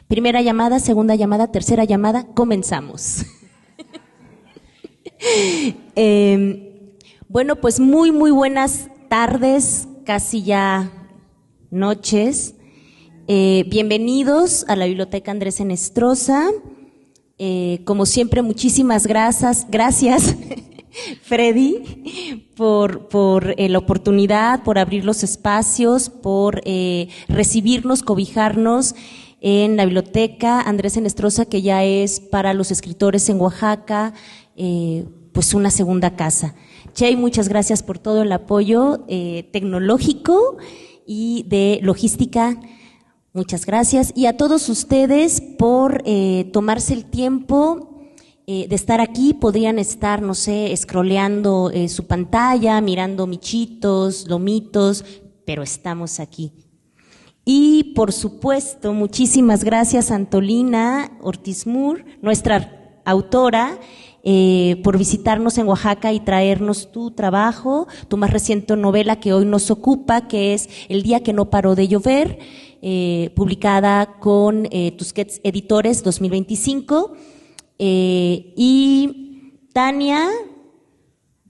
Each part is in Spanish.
Primera llamada, segunda llamada, tercera llamada, comenzamos. Bueno, pues muy buenas tardes, casi ya noches. Bienvenidos a la Biblioteca Andrés Ennestrosa. Como siempre, muchísimas gracias, Freddy, por la oportunidad, por abrir los espacios, por recibirnos, cobijarnos en la Biblioteca Andrés Ennestrosa, que ya es para los escritores en Oaxaca, pues una segunda casa. Chey, muchas gracias por todo el apoyo tecnológico y de logística. Muchas gracias. Y a todos ustedes por tomarse el tiempo de estar aquí. Podrían estar, no sé, scrolleando su pantalla, mirando michitos, lomitos, pero estamos aquí. Y, por supuesto, muchísimas gracias a Antolina Ortiz Mur, nuestra autora, por visitarnos en Oaxaca y traernos tu trabajo, tu más reciente novela que hoy nos ocupa, que es El día que no paró de llover, publicada con Tusquets Editores 2025. Y Tania,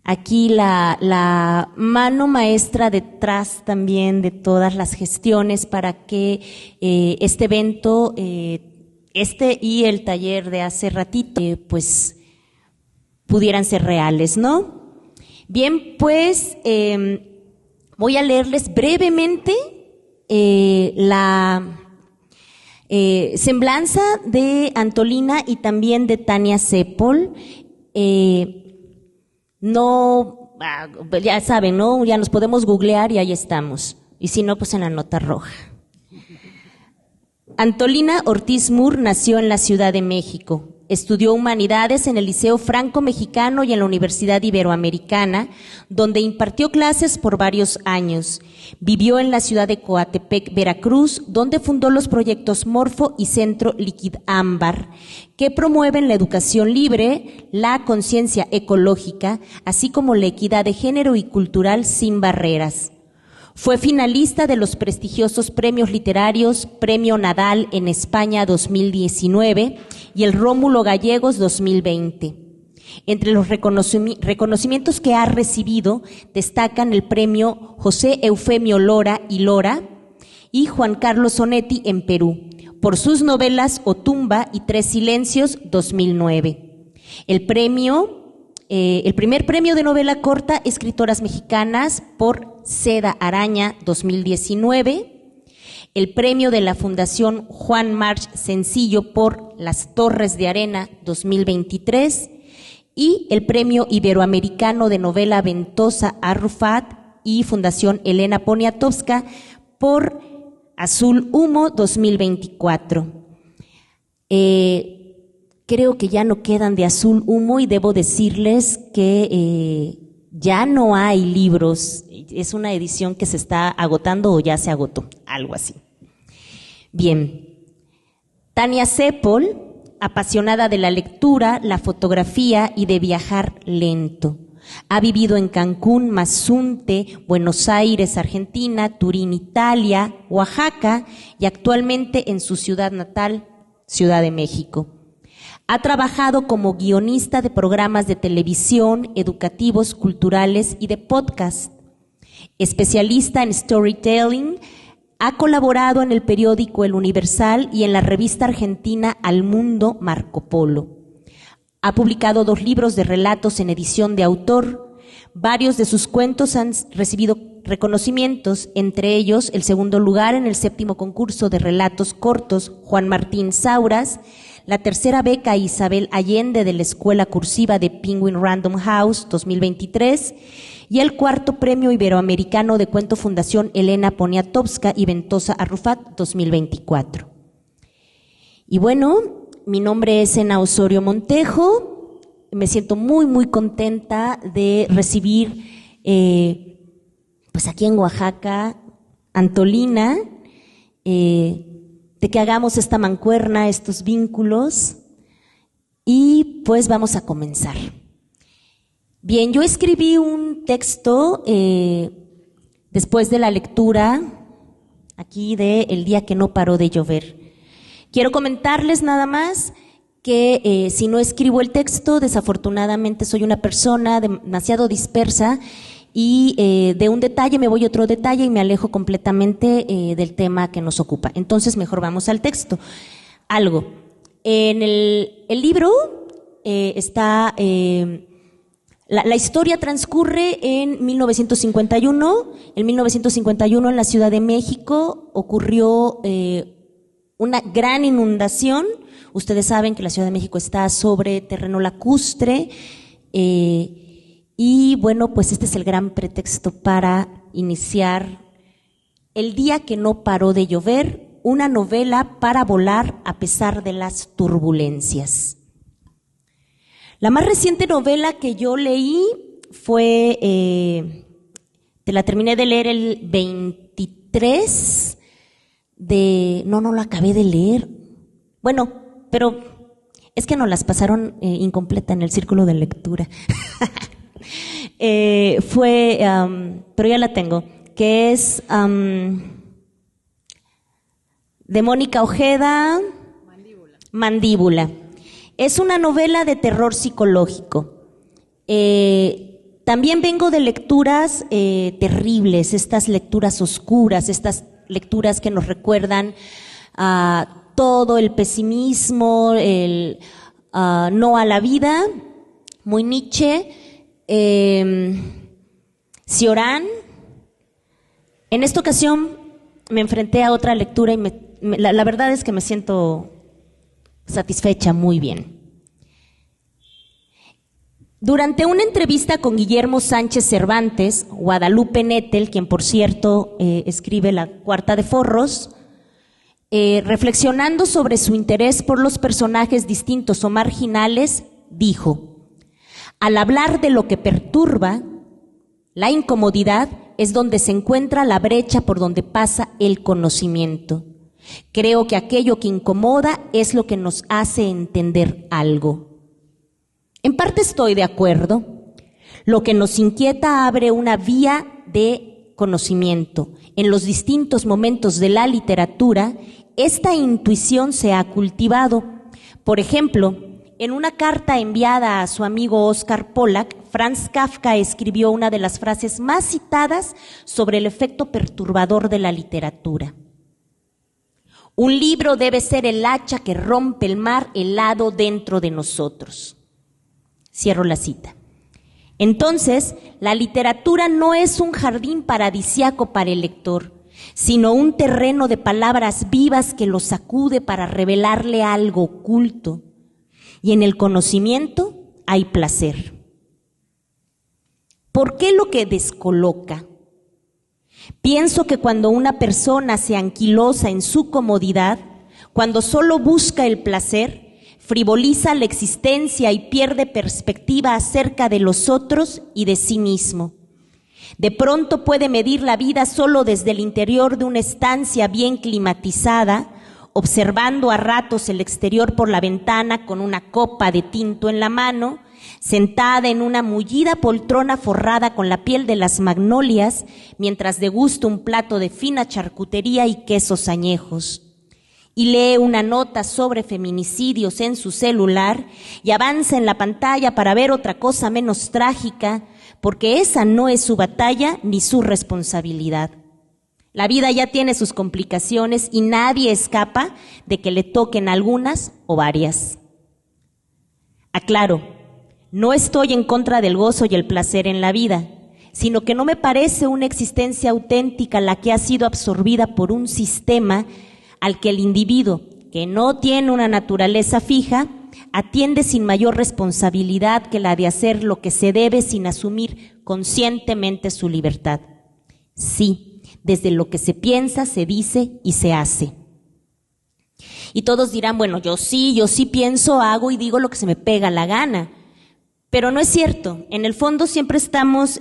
aquí la mano maestra detrás también de todas las gestiones para que este evento, y el taller de hace ratito, pues pudieran ser reales, ¿no? Bien, pues voy a leerles brevemente la semblanza de Antolina y también de Tania Cepol. No, ya saben, ¿no? Ya nos podemos googlear y ahí estamos. Y si no, pues en la nota roja. Antolina Ortiz Mur nació en la Ciudad de México. Estudió Humanidades en el Liceo Franco-Mexicano y en la Universidad Iberoamericana, donde impartió clases por varios años. Vivió en la ciudad de Coatepec, Veracruz, donde fundó los proyectos Morfo y Centro Liquid Ámbar, que promueven la educación libre, la conciencia ecológica, así como la equidad de género y cultural sin barreras. Fue finalista de los prestigiosos premios literarios Premio Nadal en España 2019 y el Rómulo Gallegos 2020. Entre los reconocimientos que ha recibido destacan el Premio José Eufemio Lora y Juan Carlos Onetti en Perú, por sus novelas Otumba y Tres Silencios 2009. El primer premio de novela corta Escritoras Mexicanas por Seda Araña 2019, el premio de la Fundación Juan March Sencillo por Las Torres de Arena 2023 y el premio Iberoamericano de Novela Ventosa Arrufat y Fundación Elena Poniatowska por Azul Humo 2024. Creo que ya no quedan de Azul Humo y debo decirles que ya no hay libros. Es una edición que se está agotando o ya se agotó, algo así. Bien. Tania Cepol, apasionada de la lectura, la fotografía y de viajar lento. Ha vivido en Cancún, Mazunte, Buenos Aires, Argentina, Turín, Italia, Oaxaca y actualmente en su ciudad natal, Ciudad de México. Ha trabajado como guionista de programas de televisión, educativos, culturales y de podcast. Especialista en storytelling, ha colaborado en el periódico El Universal y en la revista argentina Al Mundo Marco Polo. Ha publicado 2 libros de relatos en edición de autor. Varios de sus cuentos han recibido reconocimientos, entre ellos el segundo lugar en el 7º concurso de relatos cortos Juan Martín Sauras, la tercera beca Isabel Allende de la Escuela Cursiva de Penguin Random House 2023 y el 4º Premio Iberoamericano de Cuento Fundación Elena Poniatowska y Ventosa Arrufat 2024. Y bueno, mi nombre es Ena Osorio Montejo, me siento muy contenta de recibir pues aquí en Oaxaca Antolina, de que hagamos esta mancuerna, estos vínculos, y pues vamos a comenzar. Bien, yo escribí un texto después de la lectura aquí de El día que no paró de llover, Quiero comentarles nada más que si no escribo el texto, desafortunadamente soy una persona demasiado dispersa y de un detalle me voy a otro detalle y me alejo completamente del tema que nos ocupa. Entonces mejor vamos al texto. Algo. En el libro está... La historia transcurre en 1951. En 1951 en la Ciudad de México ocurrió una gran inundación. Ustedes saben que la Ciudad de México está sobre terreno lacustre y bueno, pues este es el gran pretexto para iniciar El día que no paró de llover, una novela para volar a pesar de las turbulencias. La más reciente novela que yo leí fue, te la terminé de leer el 23 de, no la acabé de leer. Bueno, pero es que nos las pasaron incompleta en el círculo de lectura. Pero ya la tengo, que es de Mónica Ojeda, Mandíbula. Es una novela de terror psicológico. También vengo de lecturas terribles, estas lecturas oscuras, estas lecturas que nos recuerdan a todo el pesimismo, el no a la vida, muy Nietzsche, Cioran. En esta ocasión me enfrenté a otra lectura y la verdad es que me siento satisfecha, muy bien. Durante una entrevista con Guillermo Sánchez Cervantes, Guadalupe Nettel, quien por cierto escribe La Cuarta de Forros, reflexionando sobre su interés por los personajes distintos o marginales, dijo: al hablar de lo que perturba, la incomodidad es donde se encuentra la brecha por donde pasa el conocimiento. Creo que aquello que incomoda es lo que nos hace entender algo. En parte estoy de acuerdo. Lo que nos inquieta abre una vía de conocimiento. En los distintos momentos de la literatura, esta intuición se ha cultivado. Por ejemplo, en una carta enviada a su amigo Oscar Pollack, Franz Kafka escribió una de las frases más citadas sobre el efecto perturbador de la literatura. Un libro debe ser el hacha que rompe el mar helado dentro de nosotros. Cierro la cita. Entonces, la literatura no es un jardín paradisíaco para el lector, sino un terreno de palabras vivas que lo sacude para revelarle algo oculto. Y en el conocimiento hay placer. ¿Por qué lo que descoloca? Pienso que cuando una persona se anquilosa en su comodidad, cuando solo busca el placer, frivoliza la existencia y pierde perspectiva acerca de los otros y de sí mismo. De pronto puede medir la vida solo desde el interior de una estancia bien climatizada, observando a ratos el exterior por la ventana con una copa de tinto en la mano, sentada en una mullida poltrona forrada con la piel de las magnolias, mientras degusta un plato de fina charcutería y quesos añejos. Y lee una nota sobre feminicidios en su celular y avanza en la pantalla para ver otra cosa menos trágica, porque esa no es su batalla ni su responsabilidad. La vida ya tiene sus complicaciones y nadie escapa de que le toquen algunas o varias. Aclaro, no estoy en contra del gozo y el placer en la vida, sino que no me parece una existencia auténtica la que ha sido absorbida por un sistema al que el individuo, que no tiene una naturaleza fija, atiende sin mayor responsabilidad que la de hacer lo que se debe sin asumir conscientemente su libertad. Sí, desde lo que se piensa, se dice y se hace. Y todos dirán, bueno, yo sí pienso, hago y digo lo que se me pega la gana. Pero no es cierto. En el fondo siempre estamos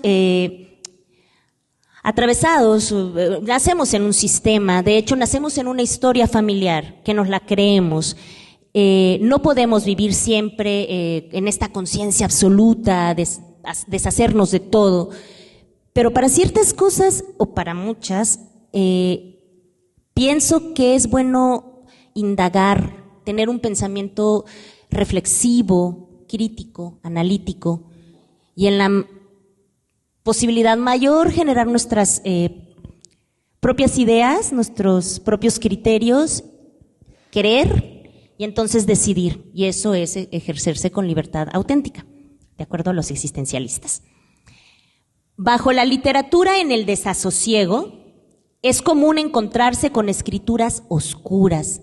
atravesados, nacemos en un sistema, de hecho nacemos en una historia familiar, que nos la creemos. No podemos vivir siempre en esta conciencia absoluta, deshacernos de todo. Pero para ciertas cosas, o para muchas, pienso que es bueno indagar, tener un pensamiento reflexivo, crítico, analítico, y en la posibilidad mayor generar nuestras propias ideas, nuestros propios criterios, querer y entonces decidir. Y eso es ejercerse con libertad auténtica, de acuerdo a los existencialistas. Bajo la literatura en el desasosiego, es común encontrarse con escrituras oscuras,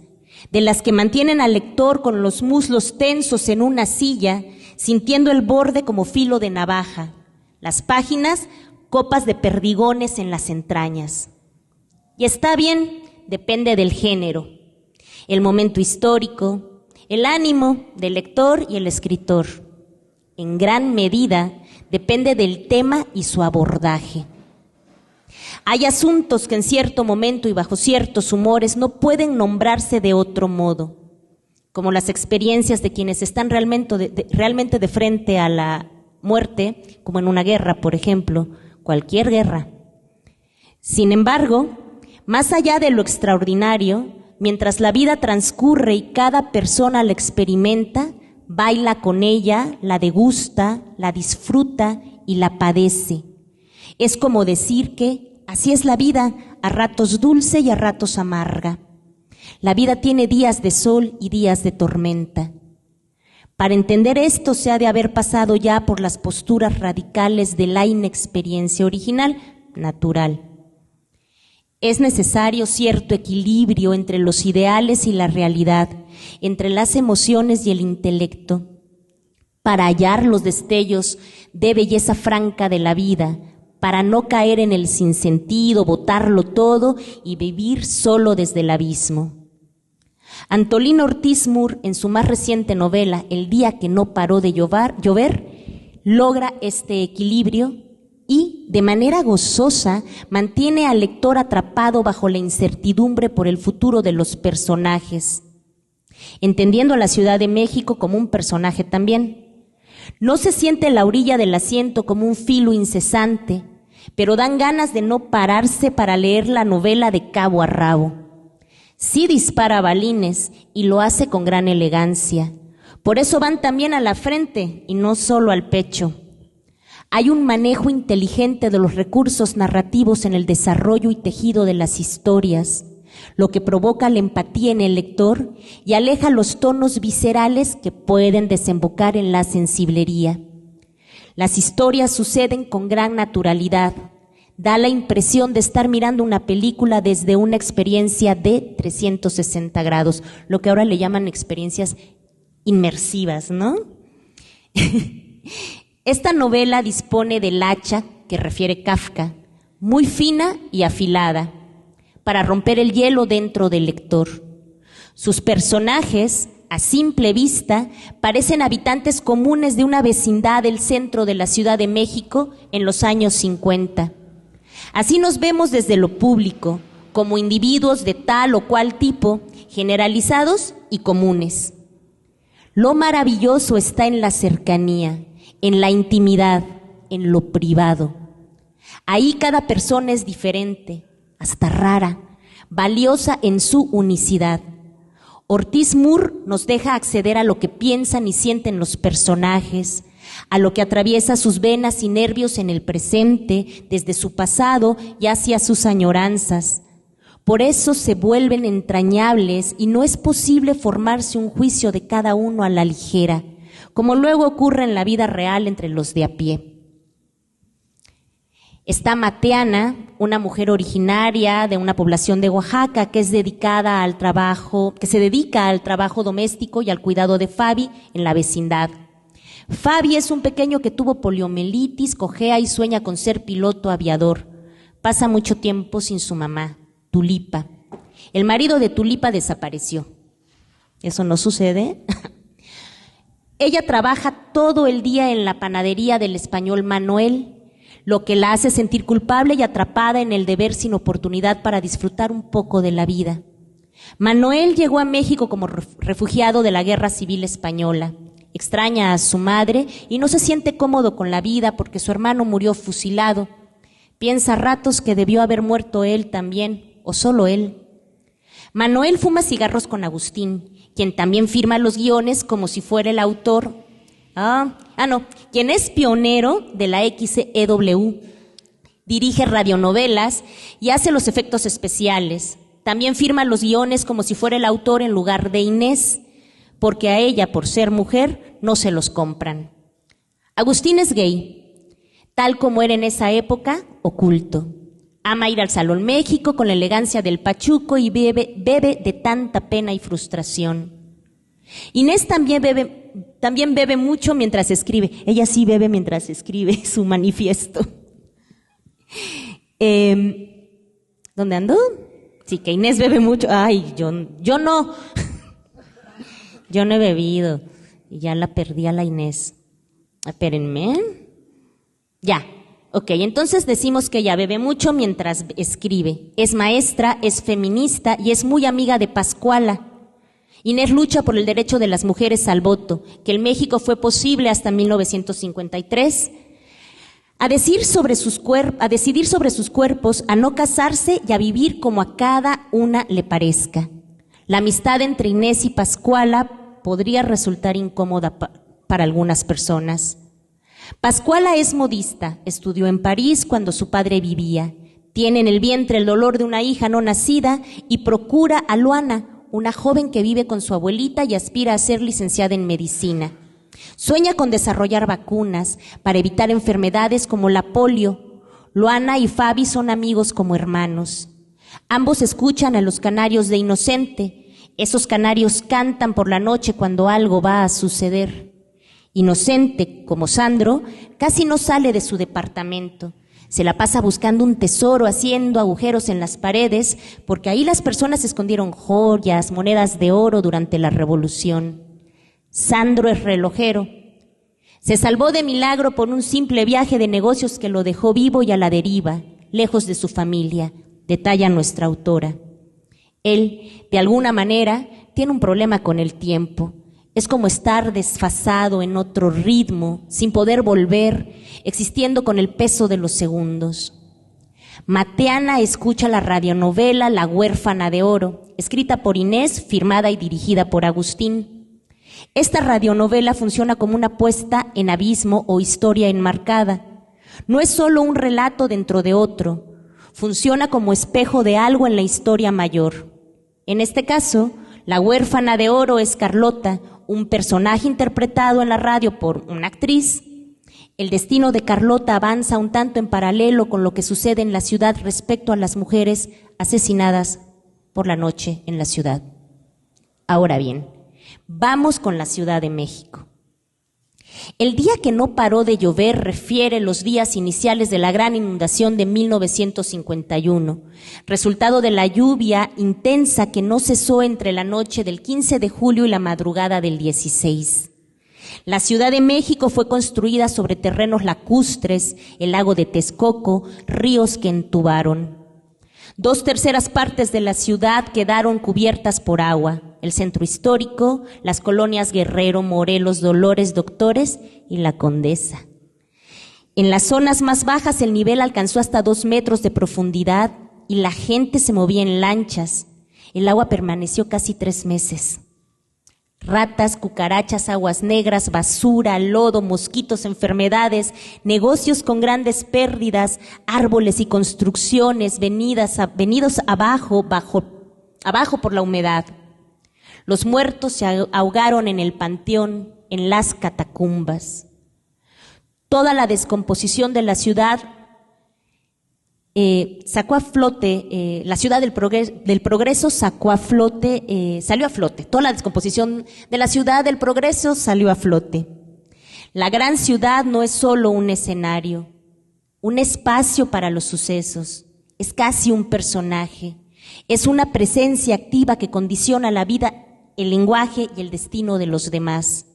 de las que mantienen al lector con los muslos tensos en una silla, sintiendo el borde como filo de navaja, las páginas copas de perdigones en las entrañas. Y está bien, depende del género, el momento histórico, el ánimo del lector y el escritor. En gran medida depende del tema y su abordaje. Hay asuntos que en cierto momento y bajo ciertos humores no pueden nombrarse de otro modo, como las experiencias de quienes están realmente de frente a la muerte, como en una guerra, por ejemplo, cualquier guerra. Sin embargo, más allá de lo extraordinario, mientras la vida transcurre y cada persona la experimenta, baila con ella, la degusta, la disfruta y la padece. Es como decir que así es la vida, a ratos dulce y a ratos amarga. La vida tiene días de sol y días de tormenta. Para entender esto se ha de haber pasado ya por las posturas radicales de la inexperiencia original, natural. Es necesario cierto equilibrio entre los ideales y la realidad, entre las emociones y el intelecto, para hallar los destellos de belleza franca de la vida, para no caer en el sinsentido, botarlo todo y vivir solo desde el abismo. Antolín Ortiz Mur, en su más reciente novela, El día que no paró de llover, logra este equilibrio y, de manera gozosa, mantiene al lector atrapado bajo la incertidumbre por el futuro de los personajes, entendiendo a la Ciudad de México como un personaje también. No se siente en la orilla del asiento como un filo incesante, pero dan ganas de no pararse para leer la novela de cabo a rabo. Sí dispara balines y lo hace con gran elegancia. Por eso van también a la frente y no solo al pecho. Hay un manejo inteligente de los recursos narrativos en el desarrollo y tejido de las historias, lo que provoca la empatía en el lector y aleja los tonos viscerales que pueden desembocar en la sensiblería. Las historias suceden con gran naturalidad. Da la impresión de estar mirando una película desde una experiencia de 360 grados, lo que ahora le llaman experiencias inmersivas, ¿no? Esta novela dispone del hacha, que refiere Kafka, muy fina y afilada, para romper el hielo dentro del lector. Sus personajes, a simple vista, parecen habitantes comunes de una vecindad del centro de la Ciudad de México en los años 50. Así nos vemos desde lo público, como individuos de tal o cual tipo, generalizados y comunes. Lo maravilloso está en la cercanía, en la intimidad, en lo privado. Ahí cada persona es diferente, hasta rara, valiosa en su unicidad. Ortiz Mur nos deja acceder a lo que piensan y sienten los personajes, a lo que atraviesa sus venas y nervios en el presente, desde su pasado y hacia sus añoranzas. Por eso se vuelven entrañables y no es posible formarse un juicio de cada uno a la ligera, como luego ocurre en la vida real entre los de a pie. Está Mateana, una mujer originaria de una población de Oaxaca que se dedica al trabajo doméstico y al cuidado de Fabi en la vecindad. Fabi es un pequeño que tuvo poliomielitis, cojea y sueña con ser piloto aviador. Pasa mucho tiempo sin su mamá, Tulipa. El marido de Tulipa desapareció. ¿Eso no sucede? Ella trabaja todo el día en la panadería del español Manuel, lo que la hace sentir culpable y atrapada en el deber sin oportunidad para disfrutar un poco de la vida. Manuel llegó a México como refugiado de la Guerra Civil Española. Extraña a su madre y no se siente cómodo con la vida porque su hermano murió fusilado. Piensa a ratos que debió haber muerto él también, o solo él. Manuel fuma cigarros con Agustín, quien también firma los guiones como si fuera el autor. Quien es pionero de la XEW, dirige radionovelas y hace los efectos especiales. También firma los guiones como si fuera el autor en lugar de Inés, porque a ella, por ser mujer, no se los compran. Agustín es gay, tal como era en esa época, oculto. Ama ir al Salón México con la elegancia del pachuco y bebe de tanta pena y frustración. Inés también bebe mucho mientras escribe. Ella sí bebe mientras escribe su manifiesto. ¿Dónde ando? Sí, que Inés bebe mucho. Ay, yo no. Yo no he bebido. Ya la perdí a la Inés. Espérenme. Ya. Ok, entonces decimos que ella bebe mucho mientras escribe. Es maestra, es feminista y es muy amiga de Pascuala. Inés lucha por el derecho de las mujeres al voto, que en México fue posible hasta 1953. A decidir sobre sus cuerpos, a no casarse y a vivir como a cada una le parezca. La amistad entre Inés y Pascuala podría resultar incómoda para algunas personas. Pascuala es modista, estudió en París cuando su padre vivía. Tiene en el vientre el dolor de una hija no nacida y procura a Luana, una joven que vive con su abuelita y aspira a ser licenciada en medicina. Sueña con desarrollar vacunas para evitar enfermedades como la polio. Luana y Fabi son amigos como hermanos. Ambos escuchan a los canarios de Inocente. Esos canarios cantan por la noche cuando algo va a suceder. Inocente, como Sandro, casi no sale de su departamento. Se la pasa buscando un tesoro, haciendo agujeros en las paredes, porque ahí las personas escondieron joyas, monedas de oro durante la Revolución. Sandro es relojero. Se salvó de milagro por un simple viaje de negocios que lo dejó vivo y a la deriva, lejos de su familia, detalla nuestra autora. Él, de alguna manera, tiene un problema con el tiempo. Es como estar desfasado en otro ritmo, sin poder volver, existiendo con el peso de los segundos. Mateana escucha la radionovela La huérfana de oro, escrita por Inés, firmada y dirigida por Agustín. Esta radionovela funciona como una puesta en abismo o historia enmarcada. No es solo un relato dentro de otro, funciona como espejo de algo en la historia mayor. En este caso, La huérfana de oro es Carlota, un personaje interpretado en la radio por una actriz. El destino de Carlota avanza un tanto en paralelo con lo que sucede en la ciudad respecto a las mujeres asesinadas por la noche en la ciudad. Ahora bien, vamos con la Ciudad de México. El día que no paró de llover refiere los días iniciales de la gran inundación de 1951, resultado de la lluvia intensa que no cesó entre la noche del 15 de julio y la madrugada del 16. La Ciudad de México fue construida sobre terrenos lacustres, el lago de Texcoco, ríos que entubaron. 2/3 partes de la ciudad quedaron cubiertas por agua. El centro histórico, las colonias Guerrero, Morelos, Dolores, Doctores y La Condesa. En las zonas más bajas el nivel alcanzó hasta 2 metros de profundidad y la gente se movía en lanchas. El agua permaneció casi 3 meses. Ratas, cucarachas, aguas negras, basura, lodo, mosquitos, enfermedades, negocios con grandes pérdidas, árboles y construcciones venidos abajo por la humedad. Los muertos se ahogaron en el panteón, en las catacumbas. Toda la descomposición de la ciudad sacó a flote, la ciudad del progreso salió a flote. Toda la descomposición de la ciudad del progreso salió a flote. La gran ciudad no es solo un escenario, un espacio para los sucesos, es casi un personaje, es una presencia activa que condiciona la vida, el lenguaje y el destino de los demás.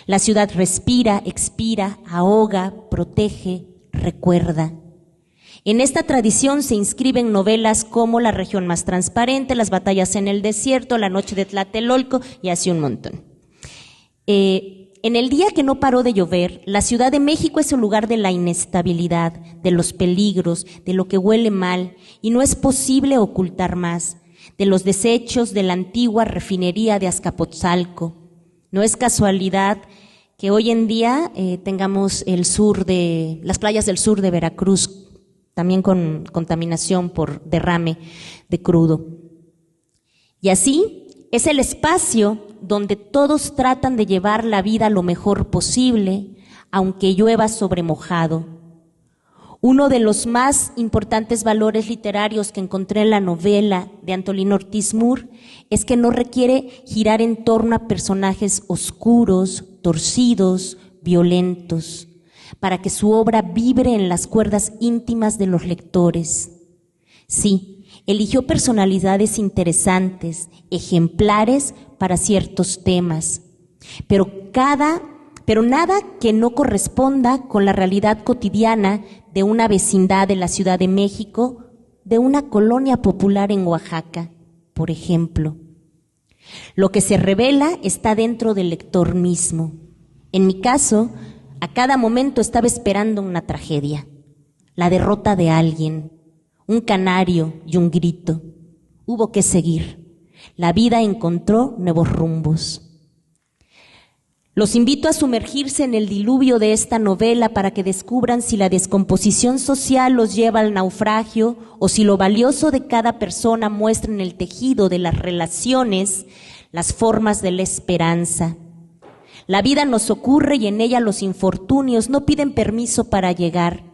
La ciudad respira, expira, ahoga, protege, recuerda. En esta tradición se inscriben novelas como La región más transparente, Las batallas en el desierto, La noche de Tlatelolco y así un montón. En el día que no paró de llover, la Ciudad de México es el lugar de la inestabilidad, de los peligros, de lo que huele mal y no es posible ocultar más, de los desechos de la antigua refinería de Azcapotzalco. No es casualidad que hoy en día tengamos las playas del sur de Veracruz, también con contaminación por derrame de crudo. Y así es el espacio donde todos tratan de llevar la vida lo mejor posible, aunque llueva sobre mojado. Uno de los más importantes valores literarios que encontré en la novela de Antolín Ortiz Mur es que no requiere girar en torno a personajes oscuros, torcidos, violentos, para que su obra vibre en las cuerdas íntimas de los lectores. Sí, eligió personalidades interesantes, ejemplares para ciertos temas, pero nada que no corresponda con la realidad cotidiana de una vecindad de la Ciudad de México, de una colonia popular en Oaxaca, por ejemplo. Lo que se revela está dentro del lector mismo. En mi caso, a cada momento estaba esperando una tragedia, la derrota de alguien, un canario y un grito. Hubo que seguir. La vida encontró nuevos rumbos. Los invito a sumergirse en el diluvio de esta novela para que descubran si la descomposición social los lleva al naufragio o si lo valioso de cada persona muestra en el tejido de las relaciones las formas de la esperanza. La vida nos ocurre y en ella los infortunios no piden permiso para llegar.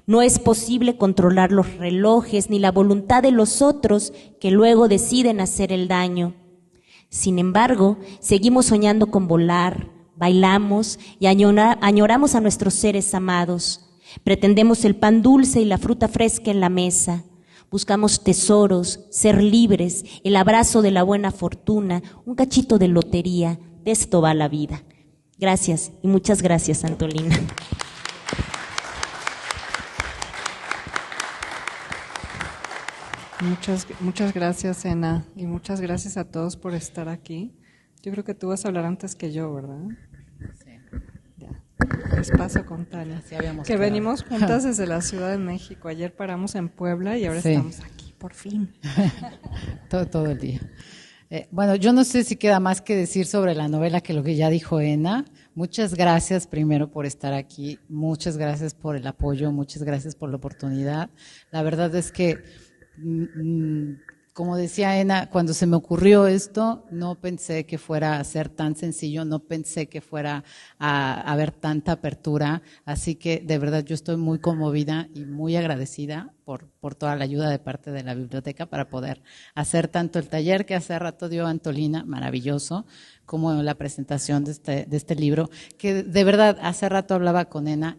No es posible controlar los relojes ni la voluntad de los otros que luego deciden hacer el daño. Sin embargo, seguimos soñando con volar, bailamos y añoramos a nuestros seres amados. Pretendemos el pan dulce y la fruta fresca en la mesa. Buscamos tesoros, ser libres, el abrazo de la buena fortuna, un cachito de lotería. De esto va la vida. Gracias y muchas gracias, Antolina. Muchas gracias, Ena, y muchas gracias a todos por estar aquí. Yo creo que tú vas a hablar antes que yo, ¿verdad? Sí. Ya. Les paso con Tania. Sí, habíamos que quedado. Venimos juntas desde la Ciudad de México. Ayer paramos en Puebla y ahora Sí. estamos aquí, por fin. todo el día. Bueno, yo no sé si queda más que decir sobre la novela que lo que ya dijo Ena. Muchas gracias primero por estar aquí, muchas gracias por el apoyo, muchas gracias por la oportunidad. La verdad es que, como decía Ena, cuando se me ocurrió esto, no pensé que fuera a ser tan sencillo, no pensé que fuera a haber tanta apertura, así que de verdad yo estoy muy conmovida y muy agradecida por toda la ayuda de parte de la biblioteca para poder hacer tanto el taller que hace rato dio Antolina, maravilloso, como la presentación de este libro, que de verdad hace rato hablaba con Ena,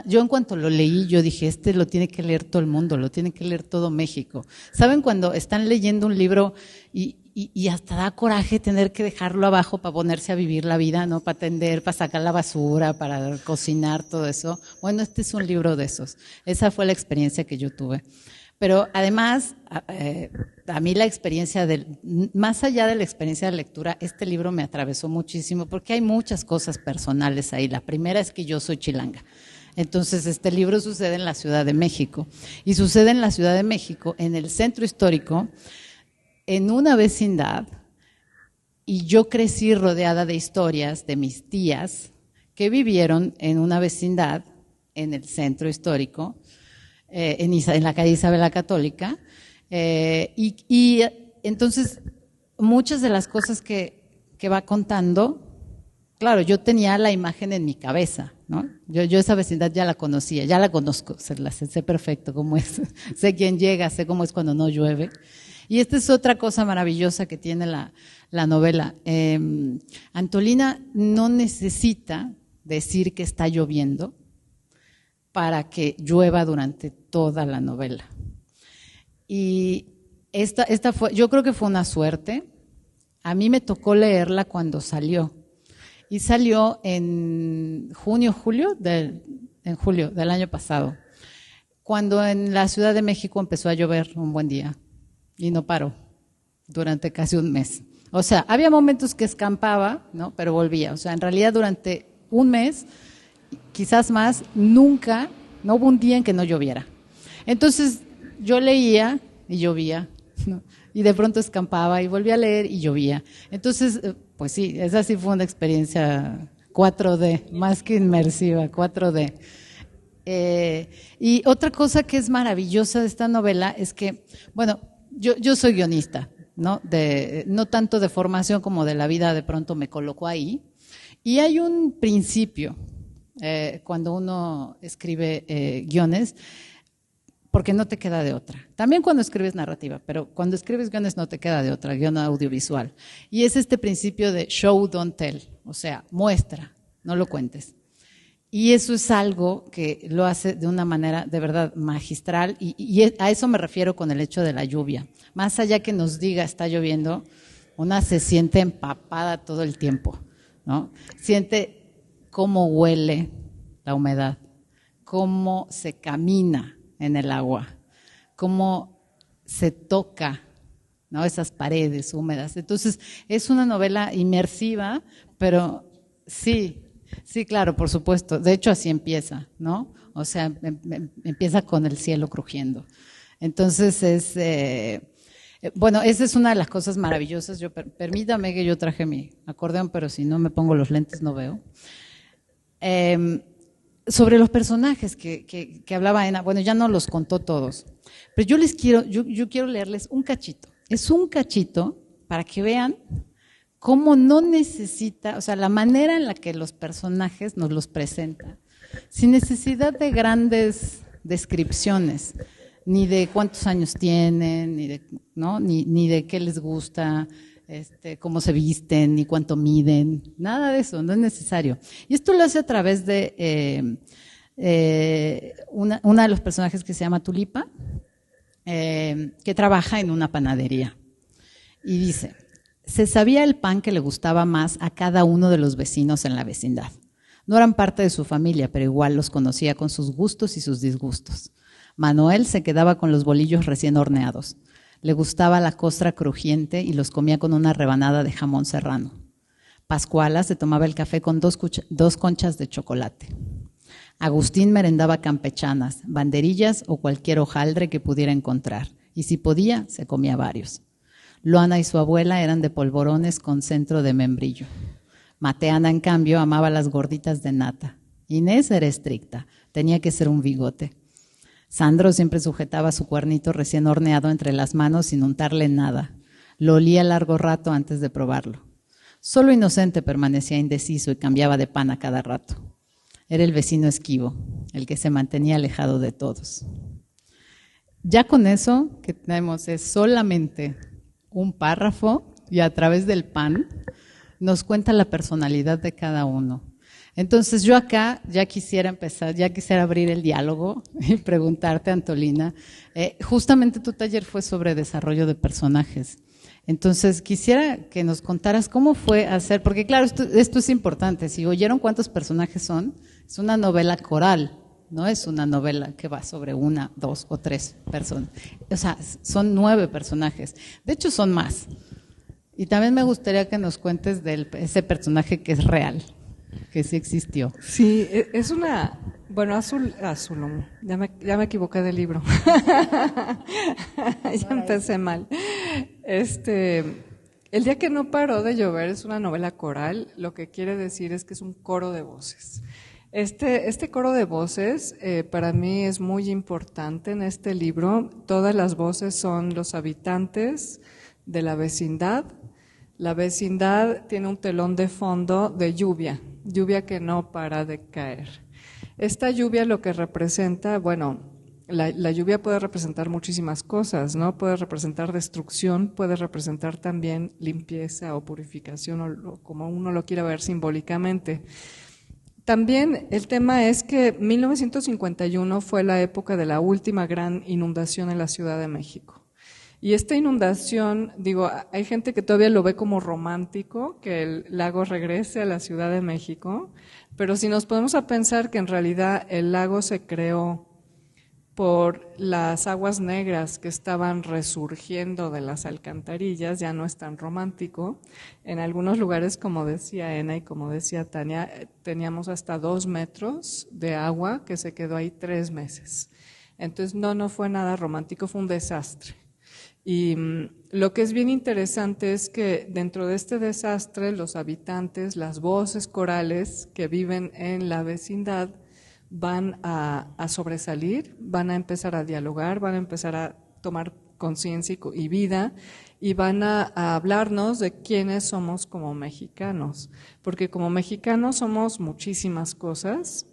yo en cuanto lo leí, yo dije, lo tiene que leer todo el mundo, lo tiene que leer todo México. ¿Saben cuando están leyendo un libro y hasta da coraje tener que dejarlo abajo para ponerse a vivir la vida, ¿no? Para atender, para sacar la basura, para cocinar, todo eso? Bueno, este es un libro de esos. Esa fue la experiencia que yo tuve. Pero además, a mí la experiencia más allá de la experiencia de lectura, este libro me atravesó muchísimo porque hay muchas cosas personales ahí. La primera es que yo soy chilanga. Entonces, este libro sucede en la Ciudad de México. Y sucede en la Ciudad de México, en el centro histórico, en una vecindad. Y yo crecí rodeada de historias de mis tías que vivieron en una vecindad en el centro histórico, en la calle Isabel la Católica, y entonces muchas de las cosas que va contando, claro, yo tenía la imagen en mi cabeza, ¿no? Yo esa vecindad ya la conocía, ya la conozco, sé perfecto cómo es, sé quién llega, sé cómo es cuando no llueve. Y esta es otra cosa maravillosa que tiene la novela. Antolina no necesita decir que está lloviendo para que llueva durante toda la novela. Y esta fue, yo creo que fue una suerte. A mí me tocó leerla cuando salió. Y salió en julio del año pasado, cuando en la Ciudad de México empezó a llover un buen día y no paró durante casi un mes. O sea, había momentos que escampaba, ¿no? Pero volvía. O sea, en realidad durante un mes, quizás más, no hubo un día en que no lloviera. Entonces yo leía y llovía, ¿no? y de pronto escampaba y volvía a leer y llovía. Entonces, pues sí, esa sí fue una experiencia 4D, más que inmersiva, 4D. Y otra cosa que es maravillosa de esta novela es que, bueno, yo soy guionista, ¿no? No tanto de formación como de la vida, de pronto me colocó ahí. Y hay un principio cuando uno escribe guiones, porque no te queda de otra. También cuando escribes narrativa, pero cuando escribes guiones no te queda de otra, guion audiovisual. Y es este principio de show, don't tell, o sea, muestra, no lo cuentes. Y eso es algo que lo hace de una manera de verdad magistral y a eso me refiero con el hecho de la lluvia. Más allá que nos diga está lloviendo, una se siente empapada todo el tiempo, ¿no? Siente cómo huele la humedad, cómo se camina en el agua, cómo se toca, ¿no? Esas paredes húmedas. Entonces, es una novela inmersiva, pero sí, claro, por supuesto. De hecho, así empieza, ¿no? O sea, empieza con el cielo crujiendo. Entonces, bueno, esa es una de las cosas maravillosas. Permítame que yo traje mi acordeón, pero si no me pongo los lentes no veo. Sobre los personajes que hablaba Ena, bueno, ya no los contó todos, pero yo quiero leerles un cachito. Es un cachito para que vean cómo no necesita, o sea, la manera en la que los personajes nos los presentan, sin necesidad de grandes descripciones, ni de cuántos años tienen, ni de qué les gusta, cómo se visten, ni cuánto miden, nada de eso, no es necesario. Y esto lo hace a través de una de los personajes que se llama Tulipa, que trabaja en una panadería. Y dice: se sabía el pan que le gustaba más a cada uno de los vecinos en la vecindad. No eran parte de su familia, pero igual los conocía con sus gustos y sus disgustos. Manuel se quedaba con los bolillos recién horneados. Le gustaba la costra crujiente y los comía con una rebanada de jamón serrano. Pascuala se tomaba el café con dos conchas de chocolate. Agustín merendaba campechanas, banderillas o cualquier hojaldre que pudiera encontrar. Y si podía, se comía varios. Luana y su abuela eran de polvorones con centro de membrillo. Mateana, en cambio, amaba las gorditas de nata. Inés era estricta, tenía que ser un bigote. Sandro siempre sujetaba su cuernito recién horneado entre las manos sin untarle nada. Lo olía largo rato antes de probarlo. Solo Inocente permanecía indeciso y cambiaba de pan a cada rato. Era el vecino esquivo, el que se mantenía alejado de todos. Ya con eso que tenemos es solamente un párrafo y a través del pan nos cuenta la personalidad de cada uno. Entonces yo acá ya quisiera abrir el diálogo y preguntarte, Antolina, justamente tu taller fue sobre desarrollo de personajes. Entonces quisiera que nos contaras cómo fue hacer, porque claro, esto es importante, si oyeron cuántos personajes son, es una novela coral, no es una novela que va sobre 1, 2 o 3 personas. O sea, son 9 personajes. De hecho, son más. Y también me gustaría que nos cuentes de ese personaje que es real, que sí existió. Sí, es una... Bueno, Azul, ya me equivoqué del libro. Ya empecé mal. El día que no paró de llover es una novela coral, lo que quiere decir es que es un coro de voces. Este coro de voces para mí es muy importante en este libro. Todas las voces son los habitantes de la vecindad. La vecindad tiene un telón de fondo de lluvia que no para de caer. Esta lluvia lo que representa, bueno, la lluvia puede representar muchísimas cosas, ¿no? Puede representar destrucción, puede representar también limpieza o purificación, o como uno lo quiera ver simbólicamente. También el tema es que 1951 fue la época de la última gran inundación en la Ciudad de México. Y esta inundación, digo, hay gente que todavía lo ve como romántico, que el lago regrese a la Ciudad de México, pero si nos ponemos a pensar que en realidad el lago se creó por las aguas negras que estaban resurgiendo de las alcantarillas, ya no es tan romántico. En algunos lugares, como decía Ena y como decía Tania, teníamos hasta 2 metros de agua que se quedó ahí 3 meses. Entonces no fue nada romántico, fue un desastre. Y lo que es bien interesante es que dentro de este desastre, los habitantes, las voces corales que viven en la vecindad van a sobresalir, van a empezar a dialogar, van a empezar a tomar conciencia y vida, y van a hablarnos de quiénes somos como mexicanos, porque como mexicanos somos muchísimas cosas,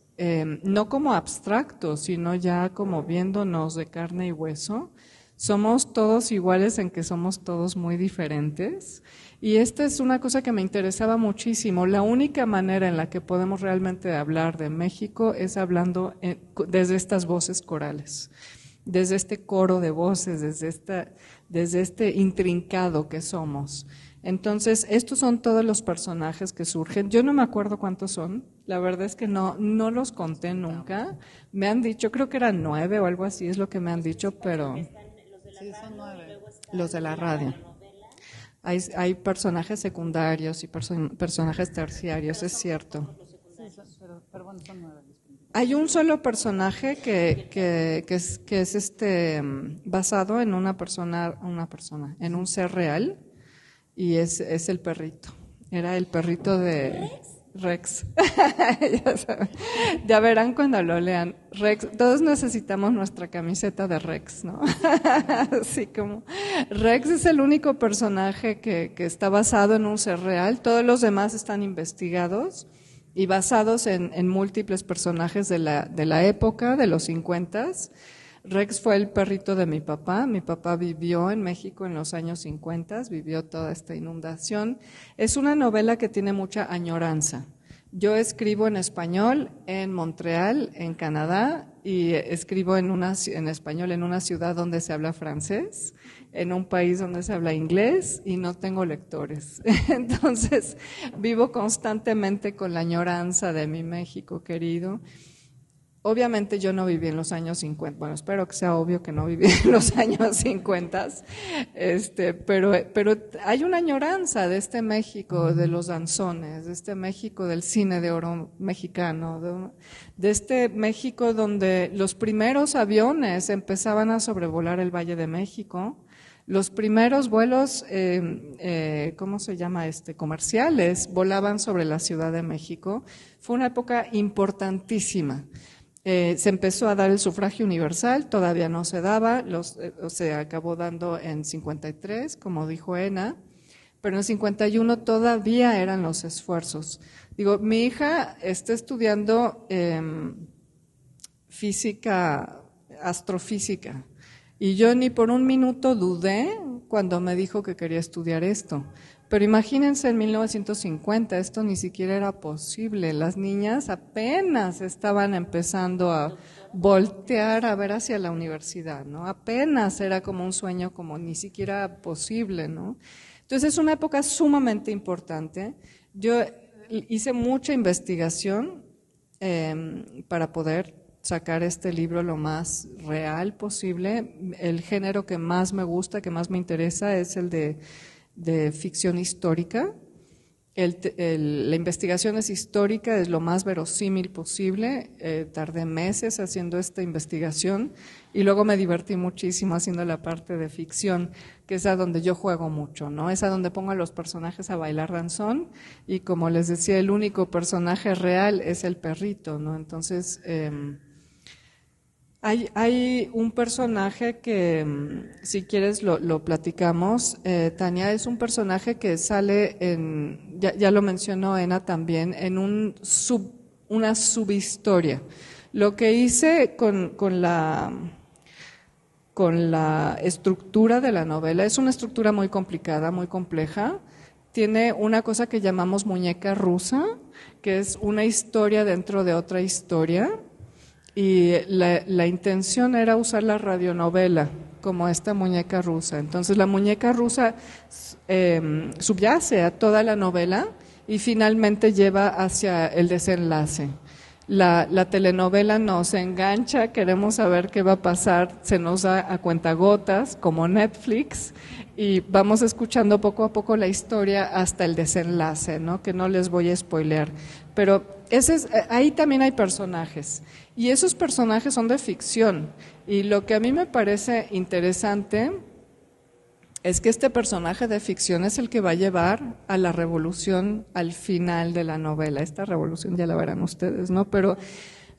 no como abstractos, sino ya como viéndonos de carne y hueso. Somos todos iguales en que somos todos muy diferentes, y esta es una cosa que me interesaba muchísimo. La única manera en la que podemos realmente hablar de México es hablando desde estas voces corales, desde este coro de voces, desde este intrincado que somos. Entonces, estos son todos los personajes que surgen. Yo no me acuerdo cuántos son, la verdad es que no los conté nunca. Me han dicho, creo que eran 9 o algo así, es lo que me han dicho, pero... Sí, son 9. Los de la radio. Hay personajes secundarios y personajes terciarios, es cierto. Pero bueno, son 9. Hay un solo personaje que es basado en una persona, en un ser real, y es el perrito. Era el perrito de Rex. Ya saben. Ya verán cuando lo lean. Rex, todos necesitamos nuestra camiseta de Rex, ¿no? Así como Rex es el único personaje que está basado en un ser real. Todos los demás están investigados y basados en múltiples personajes de la época, de los 50s. Rex fue el perrito de mi papá. Mi papá vivió en México en los años 50, vivió toda esta inundación. Es una novela que tiene mucha añoranza. Yo escribo en español en Montreal, en Canadá, y escribo en español en una ciudad donde se habla francés, en un país donde se habla inglés, y no tengo lectores. Entonces, vivo constantemente con la añoranza de mi México querido. Obviamente yo no viví en los años 50, bueno, espero que sea obvio que no viví en los años 50, pero hay una añoranza de este México de los danzones, de este México del cine de oro mexicano, de este México donde los primeros aviones empezaban a sobrevolar el Valle de México, los primeros vuelos, ¿cómo se llama comerciales, volaban sobre la Ciudad de México. Fue una época importantísima. Se empezó a dar el sufragio universal, todavía no se daba, se acabó dando en 53, como dijo Ena, pero en 51 todavía eran los esfuerzos. Digo, mi hija está estudiando física, astrofísica, y yo ni por un minuto dudé cuando me dijo que quería estudiar esto. Pero imagínense en 1950, esto ni siquiera era posible. Las niñas apenas estaban empezando a voltear a ver hacia la universidad, ¿no? Apenas era como un sueño, como ni siquiera posible, ¿no? Entonces es una época sumamente importante. Yo hice mucha investigación para poder sacar este libro lo más real posible. El género que más me gusta, que más me interesa, es el de ficción histórica. La investigación es histórica, es lo más verosímil posible. Tardé meses haciendo esta investigación y luego me divertí muchísimo haciendo la parte de ficción, que es a donde yo juego mucho, ¿no? Es a donde pongo a los personajes a bailar danzón, y como les decía, el único personaje real es el perrito, ¿no? Entonces, hay un personaje que, si quieres, lo platicamos. Tania, es un personaje que sale ya lo mencionó Ena también, en una subhistoria. Lo que hice con la estructura de la novela, es una estructura muy complicada, muy compleja. Tiene una cosa que llamamos muñeca rusa, que es una historia dentro de otra historia. Y la intención era usar la radionovela como esta muñeca rusa. Entonces la muñeca rusa subyace a toda la novela y finalmente lleva hacia el desenlace. La telenovela nos engancha, queremos saber qué va a pasar, se nos da a cuentagotas como Netflix, y vamos escuchando poco a poco la historia hasta el desenlace, ¿no? Que no les voy a spoilear. Pero ahí también hay personajes, y esos personajes son de ficción, y lo que a mí me parece interesante es que este personaje de ficción es el que va a llevar a la revolución al final de la novela. Esta revolución ya la verán ustedes, ¿no? Pero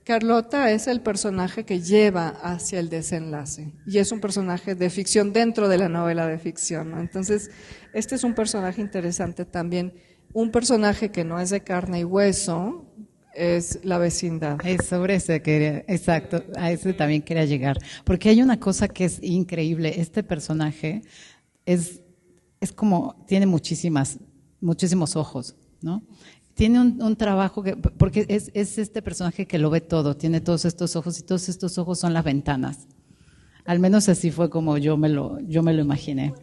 Carlota es el personaje que lleva hacia el desenlace y es un personaje de ficción dentro de la novela de ficción, ¿no? Entonces, este es un personaje interesante también. Un personaje que no es de carne y hueso es la vecindad. Es sobre ese quería, exacto, a ese también quería llegar. Porque hay una cosa que es increíble. Este personaje es como, tiene muchísimos ojos, ¿no? Tiene un trabajo porque es este personaje que lo ve todo, tiene todos estos ojos y todos estos ojos son las ventanas. Al menos así fue como yo me lo imaginé.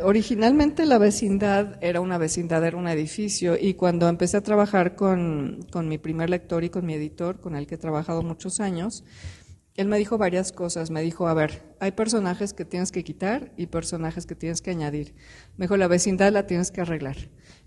Originalmente la vecindad era un edificio, y cuando empecé a trabajar con mi primer lector y con mi editor, con el que he trabajado muchos años, él me dijo varias cosas. Me dijo, a ver, hay personajes que tienes que quitar y personajes que tienes que añadir. Me dijo, la vecindad la tienes que arreglar.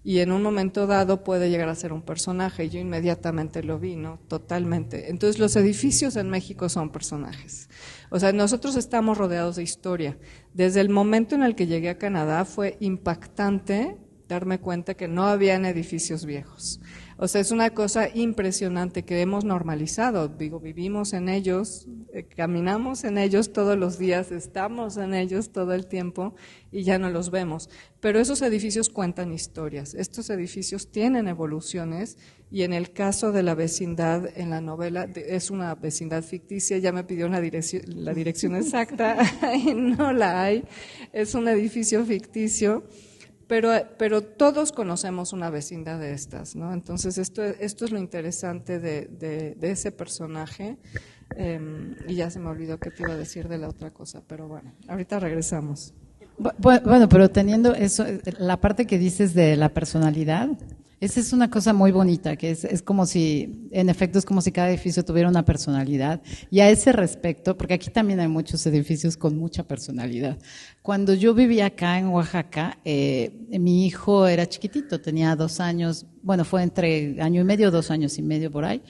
Y en un momento dado puede llegar a ser un personaje. Y yo inmediatamente lo vi, ¿no? Totalmente. Entonces los edificios en México son personajes. O sea, nosotros estamos rodeados de historia. Desde el momento en el que llegué a Canadá fue impactante darme cuenta que no habían edificios viejos. O sea, es una cosa impresionante que hemos normalizado. Digo, vivimos en ellos, caminamos en ellos todos los días, estamos en ellos todo el tiempo y ya no los vemos. Pero esos edificios cuentan historias. Estos edificios tienen evoluciones, y en el caso de la vecindad en la novela es una vecindad ficticia. Ya me pidió la dirección exacta y no la hay. Es un edificio ficticio. Pero todos conocemos una vecindad de estas, ¿no? Entonces esto es lo interesante de ese personaje, y ya se me olvidó qué te iba a decir de la otra cosa, pero bueno, ahorita regresamos. Bueno, pero teniendo eso, la parte que dices de la personalidad, esa es una cosa muy bonita, que es como si, en efecto, es como si cada edificio tuviera una personalidad. Y a ese respecto, porque aquí también hay muchos edificios con mucha personalidad. Cuando yo vivía acá en Oaxaca, mi hijo era chiquitito, tenía 2 años, bueno, fue entre año y medio, 2 años y medio por ahí,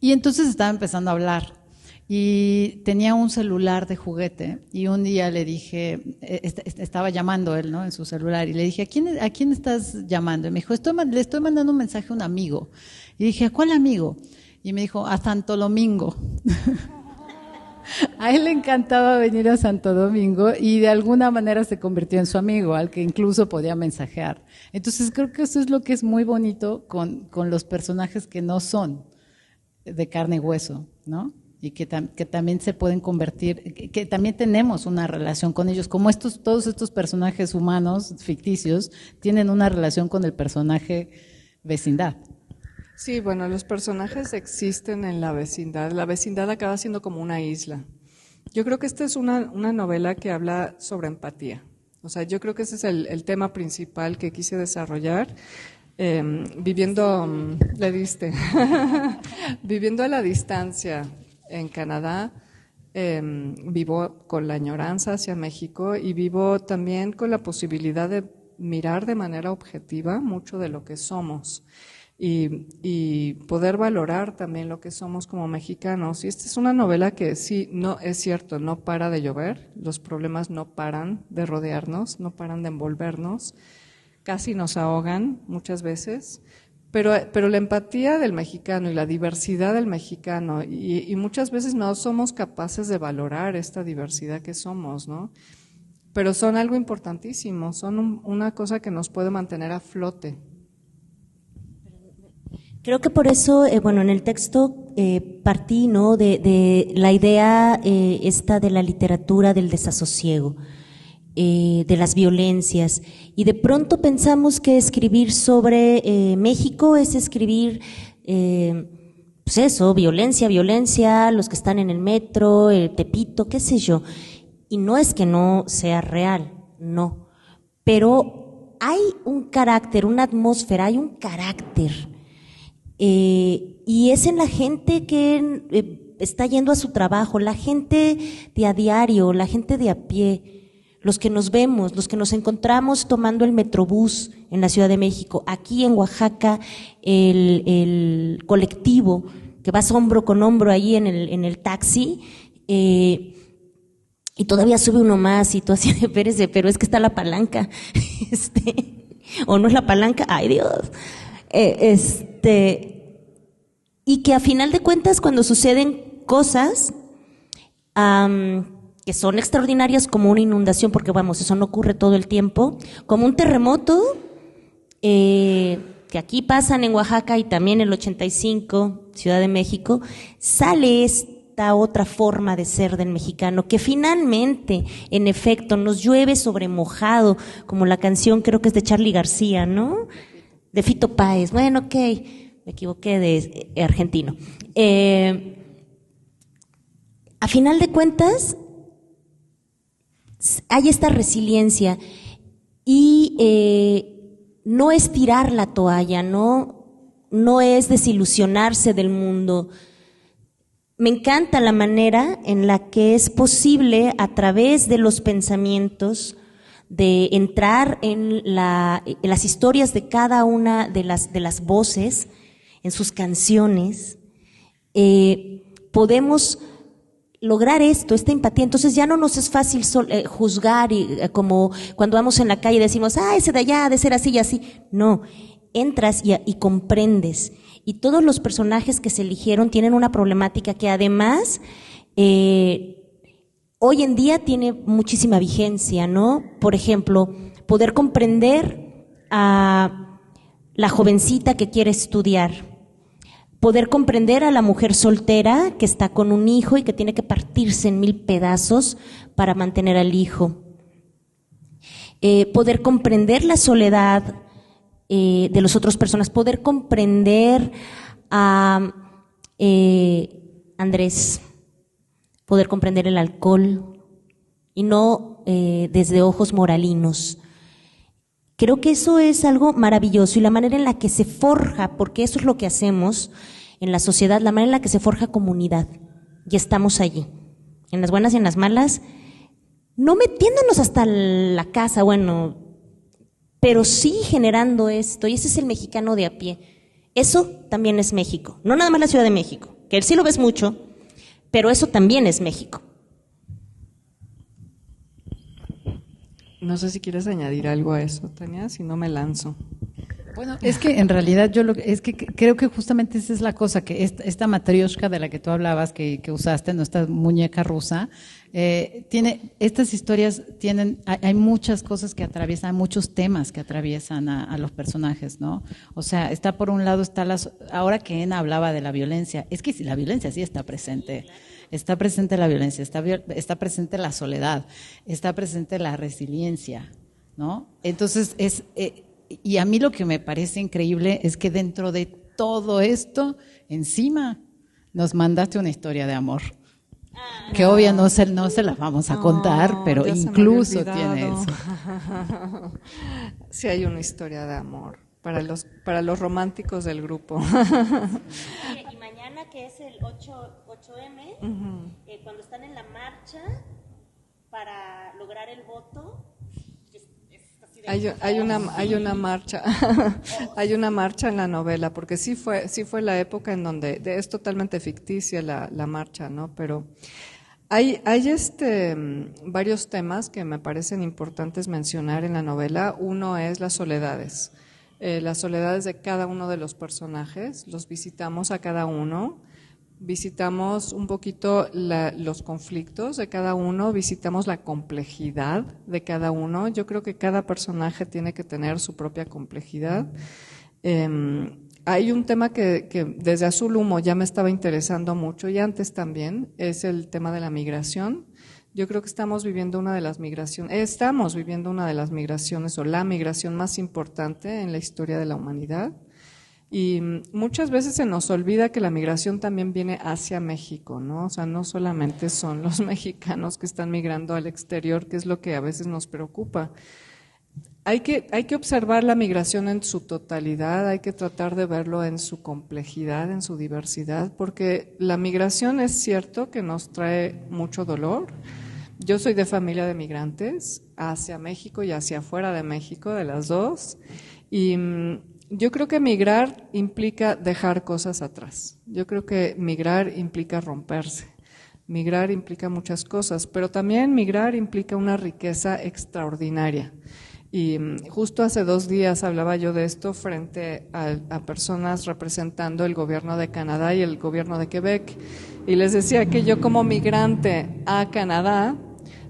y entonces estaba empezando a hablar. Y tenía un celular de juguete, y un día le dije, estaba llamando él, ¿no?, en su celular, y le dije, ¿a quién estás llamando? Y me dijo, le estoy mandando un mensaje a un amigo. Y dije, ¿a cuál amigo? Y me dijo, a Santo Domingo. A él le encantaba venir a Santo Domingo, y de alguna manera se convirtió en su amigo, al que incluso podía mensajear. Entonces creo que eso es lo que es muy bonito con los personajes que no son de carne y hueso, ¿no? Y que también se pueden convertir, que también tenemos una relación con ellos, como todos estos personajes humanos ficticios tienen una relación con el personaje vecindad. Sí, bueno, los personajes existen en la vecindad. La vecindad acaba siendo como una isla. Yo creo que esta es una novela que habla sobre empatía. O sea, yo creo que ese es el tema principal que quise desarrollar. Viviendo a la distancia en Canadá, vivo con la añoranza hacia México, y vivo también con la posibilidad de mirar de manera objetiva mucho de lo que somos y poder valorar también lo que somos como mexicanos. Y esta es una novela que sí, no es cierto, no para de llover, los problemas no paran de rodearnos, no paran de envolvernos, casi nos ahogan muchas veces. Pero la empatía del mexicano y la diversidad del mexicano, y muchas veces no somos capaces de valorar esta diversidad que somos, ¿no? Pero son algo importantísimo, son una cosa que nos puede mantener a flote. Creo que por eso, bueno, en el texto partí, ¿no?, de la idea esta de la literatura del desasosiego, de las violencias, y de pronto pensamos que escribir sobre México es escribir, pues eso, violencia, los que están en el metro, el Tepito, qué sé yo, y no es que no sea real, no, pero hay un carácter, una atmósfera, hay un carácter, y es en la gente que está yendo a su trabajo, la gente de a diario, la gente de a pie, los que nos vemos, los que nos encontramos tomando el Metrobús en la Ciudad de México, aquí en Oaxaca, el colectivo que vas hombro con hombro ahí en el taxi, y todavía sube uno más y tú así de espérese, pero es que está la palanca, o no es la palanca, ay Dios, y que a final de cuentas cuando suceden cosas que son extraordinarias como una inundación, porque vamos, eso no ocurre todo el tiempo, como un terremoto, que aquí pasan en Oaxaca y también en el 85, Ciudad de México, sale esta otra forma de ser del mexicano, que finalmente, en efecto, nos llueve sobre mojado, como la canción creo que es de Charly García, ¿no? De Fito Páez, bueno, ok, me equivoqué de argentino. A final de cuentas, hay esta resiliencia y no es tirar la toalla, no es desilusionarse del mundo. Me encanta la manera en la que es posible a través de los pensamientos de entrar en las historias de cada una de las voces, en sus canciones, podemos lograr esta empatía. Entonces ya no nos es fácil juzgar como cuando vamos en la calle y decimos, ese de allá ha de ser así y así. No, entras y comprendes. Y todos los personajes que se eligieron tienen una problemática que además hoy en día tiene muchísima vigencia, ¿no? Por ejemplo, poder comprender a la jovencita que quiere estudiar, poder comprender a la mujer soltera que está con un hijo y que tiene que partirse en 1000 pedazos para mantener al hijo, poder comprender la soledad de las otras personas, poder comprender a Andrés, poder comprender el alcohol y no desde ojos moralinos. Creo que eso es algo maravilloso y la manera en la que se forja, porque eso es lo que hacemos en la sociedad, la manera en la que se forja comunidad. Y estamos allí, en las buenas y en las malas, no metiéndonos hasta la casa, bueno, pero sí generando esto, y ese es el mexicano de a pie. Eso también es México, no nada más la Ciudad de México, que sí lo ves mucho, pero eso también es México. No sé si quieres añadir algo a eso, Tania, si no me lanzo. Bueno, es que en realidad creo que justamente esa es la cosa, que esta matrioshka de la que tú hablabas, que usaste, no, esta muñeca rusa, estas historias hay muchas cosas que atraviesan, hay muchos temas que atraviesan a los personajes, ¿no? O sea, por un lado ahora que Ena hablaba de la violencia, es que la violencia sí está presente. Está presente la violencia, está presente la soledad, está presente la resiliencia, ¿no? Entonces y a mí lo que me parece increíble es que dentro de todo esto, encima, nos mandaste una historia de amor. Que obvio no se las vamos a contar, pero incluso tiene eso. Sí hay una historia de amor para los románticos del grupo. Y mañana, que es el 8M, cuando están en la marcha para lograr el voto, hay una marcha, hay una marcha en la novela, porque sí fue la época en donde es totalmente ficticia la marcha, ¿no? Pero hay varios temas que me parecen importantes mencionar en la novela. Uno es las soledades de cada uno de los personajes. Los visitamos a cada uno. Visitamos un poquito los conflictos de cada uno, visitamos la complejidad de cada uno. Yo creo que cada personaje tiene que tener su propia complejidad. Hay un tema que desde Azul Humo ya me estaba interesando mucho, y antes también, es el tema de la migración. Yo creo que estamos viviendo una de las migraciones o la migración más importante en la historia de la humanidad. Y muchas veces se nos olvida que la migración también viene hacia México, ¿no? O sea, no solamente son los mexicanos que están migrando al exterior, que es lo que a veces nos preocupa. Hay que observar la migración en su totalidad, hay que tratar de verlo en su complejidad, en su diversidad, porque la migración es cierto que nos trae mucho dolor. Yo soy de familia de migrantes hacia México y hacia afuera de México, de las dos, y yo creo que migrar implica dejar cosas atrás. Yo creo que migrar implica romperse. Migrar implica muchas cosas, pero también migrar implica una riqueza extraordinaria. Y justo hace 2 días hablaba yo de esto frente a personas representando el gobierno de Canadá y el gobierno de Quebec. Y les decía que yo como migrante a Canadá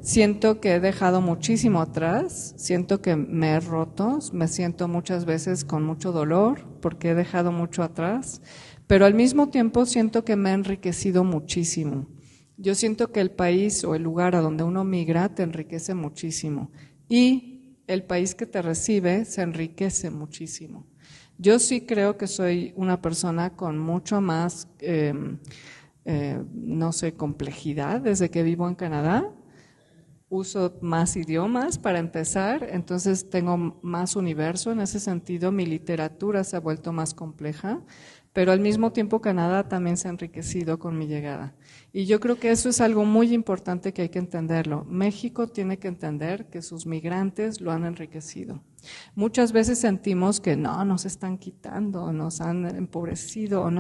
siento que he dejado muchísimo atrás, siento que me he roto, me siento muchas veces con mucho dolor porque he dejado mucho atrás, pero al mismo tiempo siento que me he enriquecido muchísimo. Yo siento que el país o el lugar a donde uno migra te enriquece muchísimo y el país que te recibe se enriquece muchísimo. Yo sí creo que soy una persona con mucho más, no sé, complejidad desde que vivo en Canadá. Uso más idiomas para empezar, entonces tengo más universo en ese sentido, mi literatura se ha vuelto más compleja, pero al mismo tiempo Canadá también se ha enriquecido con mi llegada. Y yo creo que eso es algo muy importante que hay que entenderlo. México tiene que entender que sus migrantes lo han enriquecido. Muchas veces sentimos que no, nos están quitando, nos han empobrecido.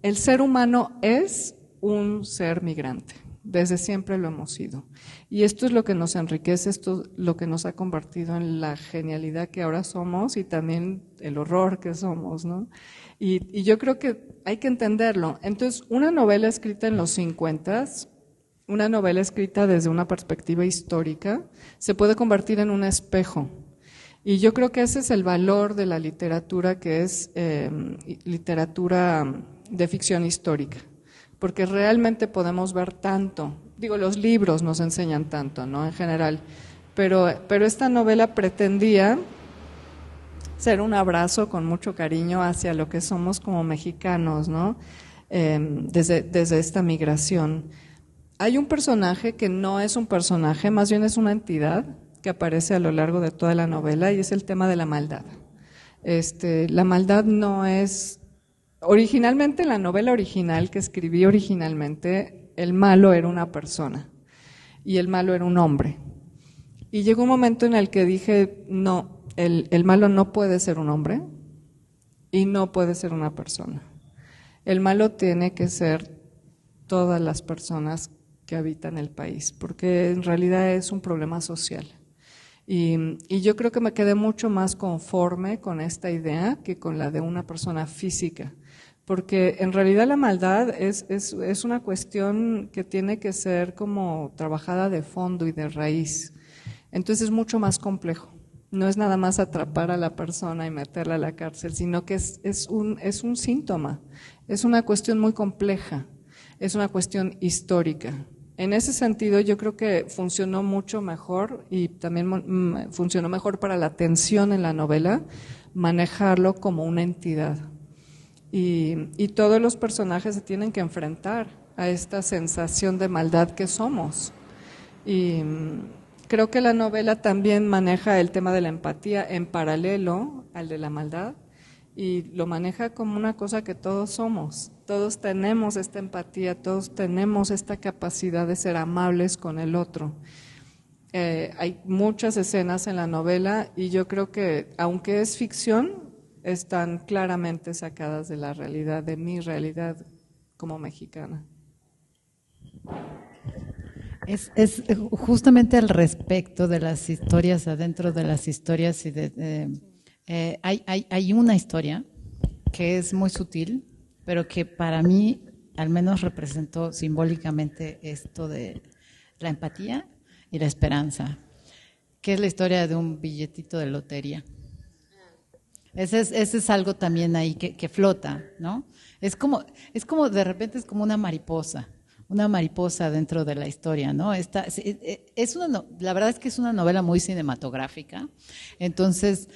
El ser humano es un ser migrante. Desde siempre lo hemos sido. Y esto es lo que nos enriquece, esto es lo que nos ha convertido en la genialidad que ahora somos y también el horror que somos, ¿no? Y yo creo que hay que entenderlo. Entonces, una novela escrita en los 50, una novela escrita desde una perspectiva histórica, se puede convertir en un espejo. Y yo creo que ese es el valor de la literatura, que es literatura de ficción histórica. Porque realmente podemos ver tanto, digo, los libros nos enseñan tanto, ¿no? En general, pero esta novela pretendía ser un abrazo con mucho cariño hacia lo que somos como mexicanos, ¿no? Desde esta migración. Hay un personaje que no es un personaje, más bien es una entidad que aparece a lo largo de toda la novela y es el tema de la maldad. La maldad no es... Originalmente, en la novela original que escribí originalmente, el malo era una persona y el malo era un hombre. Y llegó un momento en el que dije, no, el malo no puede ser un hombre y no puede ser una persona. El malo tiene que ser todas las personas que habitan el país, porque en realidad es un problema social. Y yo creo que me quedé mucho más conforme con esta idea que con la de una persona física, porque en realidad la maldad es una cuestión que tiene que ser como trabajada de fondo y de raíz. Entonces es mucho más complejo. No es nada más atrapar a la persona y meterla a la cárcel, sino que es un síntoma, es una cuestión muy compleja, es una cuestión histórica. En ese sentido yo creo que funcionó mucho mejor y también funcionó mejor para la tensión en la novela, manejarlo como una entidad. Y todos los personajes se tienen que enfrentar a esta sensación de maldad que somos. Y creo que la novela también maneja el tema de la empatía en paralelo al de la maldad y lo maneja como una cosa que todos somos. Todos tenemos esta empatía, todos tenemos esta capacidad de ser amables con el otro. Hay muchas escenas en la novela y yo creo que, aunque es ficción, están claramente sacadas de la realidad, de mi realidad como mexicana. Es justamente al respecto de las historias, adentro de las historias, y hay una historia que es muy sutil, pero que para mí al menos representó simbólicamente esto de la empatía y la esperanza, que es la historia de un billetito de lotería. Ese es algo también ahí que flota, ¿no? Es como de repente es como una mariposa dentro de la historia, ¿no? La verdad es que es una novela muy cinematográfica. Entonces,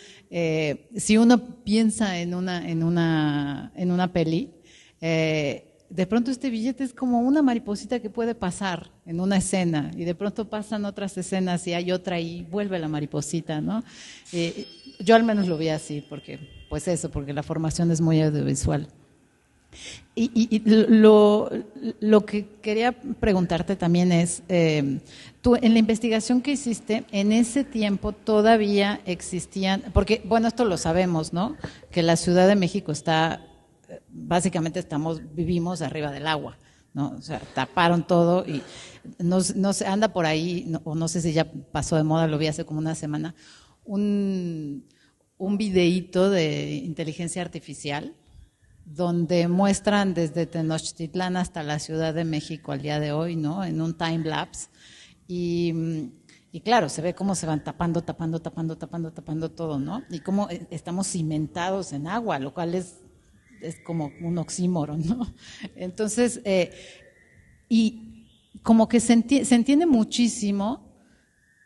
si uno piensa en una peli, de pronto este billete es como una mariposita que puede pasar en una escena y de pronto pasan otras escenas y hay otra y vuelve la mariposita, ¿no? Yo al menos lo vi así porque la formación es muy audiovisual. Y lo que quería preguntarte también es, tú en la investigación que hiciste, en ese tiempo todavía existían, porque bueno, esto lo sabemos, ¿no? Que la Ciudad de México está, básicamente vivimos arriba del agua, ¿no? O sea, taparon todo y no se anda por ahí, o no sé si ya pasó de moda, lo vi hace como una semana, un videíto de inteligencia artificial donde muestran desde Tenochtitlán hasta la Ciudad de México al día de hoy, ¿no? En un time lapse. Y claro, se ve cómo se van tapando todo, ¿no? Y cómo estamos cimentados en agua, lo cual es como un oxímoron, ¿no? Entonces, y como que se entiende muchísimo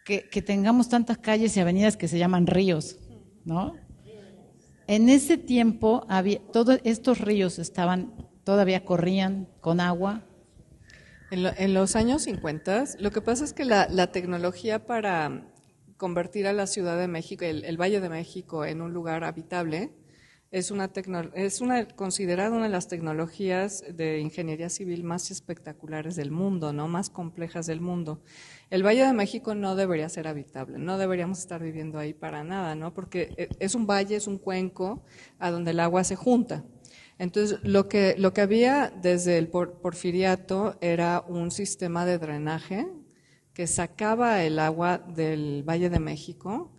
que tengamos tantas calles y avenidas que se llaman ríos, ¿no? En ese tiempo todos estos ríos todavía corrían con agua. En los años 50, lo que pasa es que la tecnología para convertir a la Ciudad de México, el Valle de México, en un lugar habitable, es considerada una de las tecnologías de ingeniería civil más espectaculares del mundo, ¿no? Más complejas del mundo. El Valle de México no debería ser habitable, no deberíamos estar viviendo ahí para nada, ¿no? Porque es un valle, es un cuenco a donde el agua se junta. Entonces, lo que había desde el Porfiriato era un sistema de drenaje que sacaba el agua del Valle de México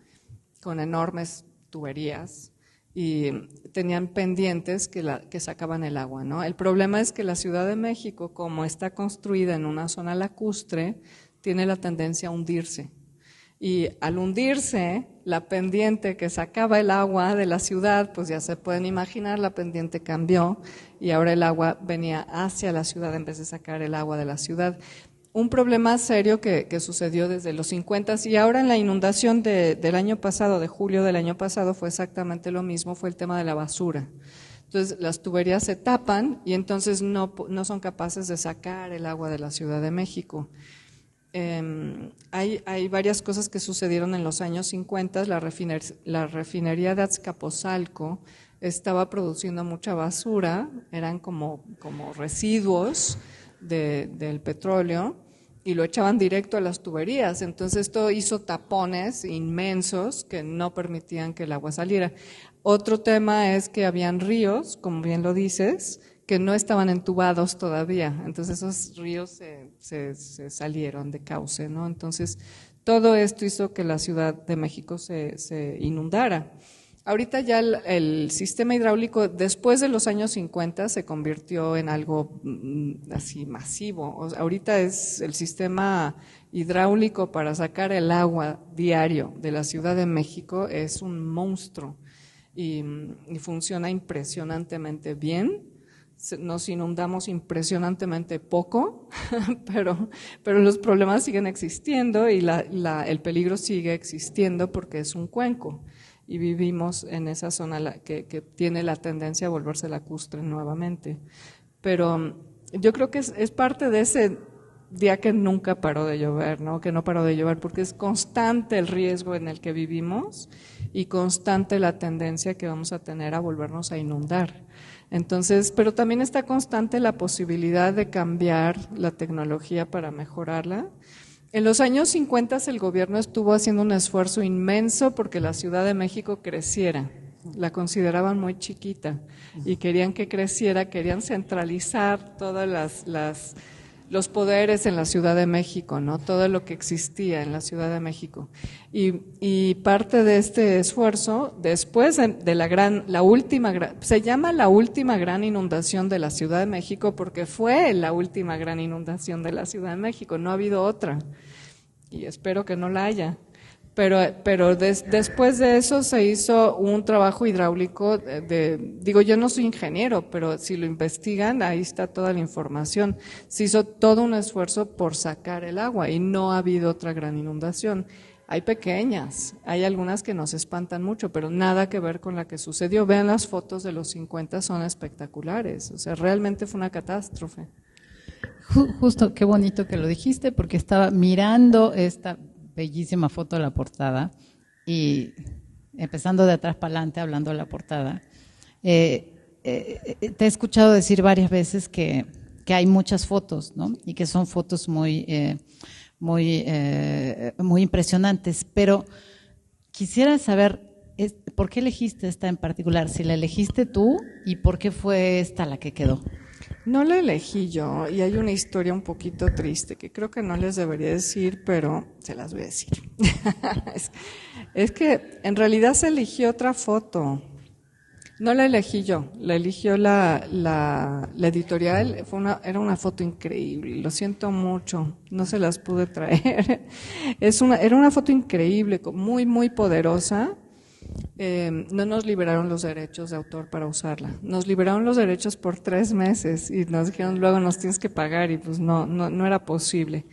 con enormes tuberías y tenían pendientes que sacaban el agua, ¿no? El problema es que la Ciudad de México, como está construida en una zona lacustre, tiene la tendencia a hundirse. Y al hundirse, la pendiente que sacaba el agua de la ciudad, pues ya se pueden imaginar, la pendiente cambió y ahora el agua venía hacia la ciudad en vez de sacar el agua de la ciudad. Un problema serio que sucedió desde los 50 y ahora en la inundación del año pasado, de julio del año pasado, fue exactamente lo mismo, fue el tema de la basura. Entonces las tuberías se tapan y entonces no son capaces de sacar el agua de la Ciudad de México. Hay varias cosas que sucedieron en los años 50, la refinería de Azcapotzalco estaba produciendo mucha basura, eran como residuos del petróleo y lo echaban directo a las tuberías, entonces esto hizo tapones inmensos que no permitían que el agua saliera. Otro tema es que habían ríos, como bien lo dices, que no estaban entubados todavía, entonces esos ríos se salieron de cauce, ¿no? Entonces todo esto hizo que la Ciudad de México se inundara. Ahorita ya el sistema hidráulico después de los años 50 se convirtió en algo así masivo. O sea, ahorita es el sistema hidráulico para sacar el agua diario de la Ciudad de México es un monstruo y funciona impresionantemente bien. Nos inundamos impresionantemente poco, pero los problemas siguen existiendo y el peligro sigue existiendo porque es un cuenco y vivimos en esa zona que tiene la tendencia a volverse lacustre nuevamente. Pero yo creo que es parte de ese día que nunca paró de llover, ¿no? Que no paró de llover porque es constante el riesgo en el que vivimos y constante la tendencia que vamos a tener a volvernos a inundar. Entonces, pero también está constante la posibilidad de cambiar la tecnología para mejorarla. En los años 50 el gobierno estuvo haciendo un esfuerzo inmenso porque la Ciudad de México creciera. La consideraban muy chiquita y querían que creciera, querían centralizar todas los poderes en la Ciudad de México, ¿no? Todo lo que existía en la Ciudad de México. Y parte de este esfuerzo, después de se llama la última gran inundación de la Ciudad de México porque fue la última gran inundación de la Ciudad de México, no ha habido otra. Y espero que no la haya. Pero después de eso se hizo un trabajo hidráulico digo, yo no soy ingeniero, pero si lo investigan, ahí está toda la información. Se hizo todo un esfuerzo por sacar el agua y no ha habido otra gran inundación. Hay pequeñas, hay algunas que nos espantan mucho, pero nada que ver con la que sucedió. Vean las fotos de los 50, son espectaculares. O sea, realmente fue una catástrofe. Justo, qué bonito que lo dijiste, porque estaba mirando esta bellísima foto de la portada y empezando de atrás para adelante hablando de la portada, te he escuchado decir varias veces que hay muchas fotos, ¿no? Y que son fotos muy impresionantes, pero quisiera saber ¿por qué elegiste esta en particular? Si la elegiste tú y por qué fue esta la que quedó. No la elegí yo y hay una historia un poquito triste que creo que no les debería decir, pero se las voy a decir. es que en realidad se eligió otra foto. No la elegí yo, la eligió la editorial. Era una foto increíble, lo siento mucho, no se las pude traer. Era una foto increíble, muy, muy poderosa. No nos liberaron los derechos de autor para usarla. Nos liberaron los derechos por 3 meses y nos dijeron luego nos tienes que pagar y pues no era posible.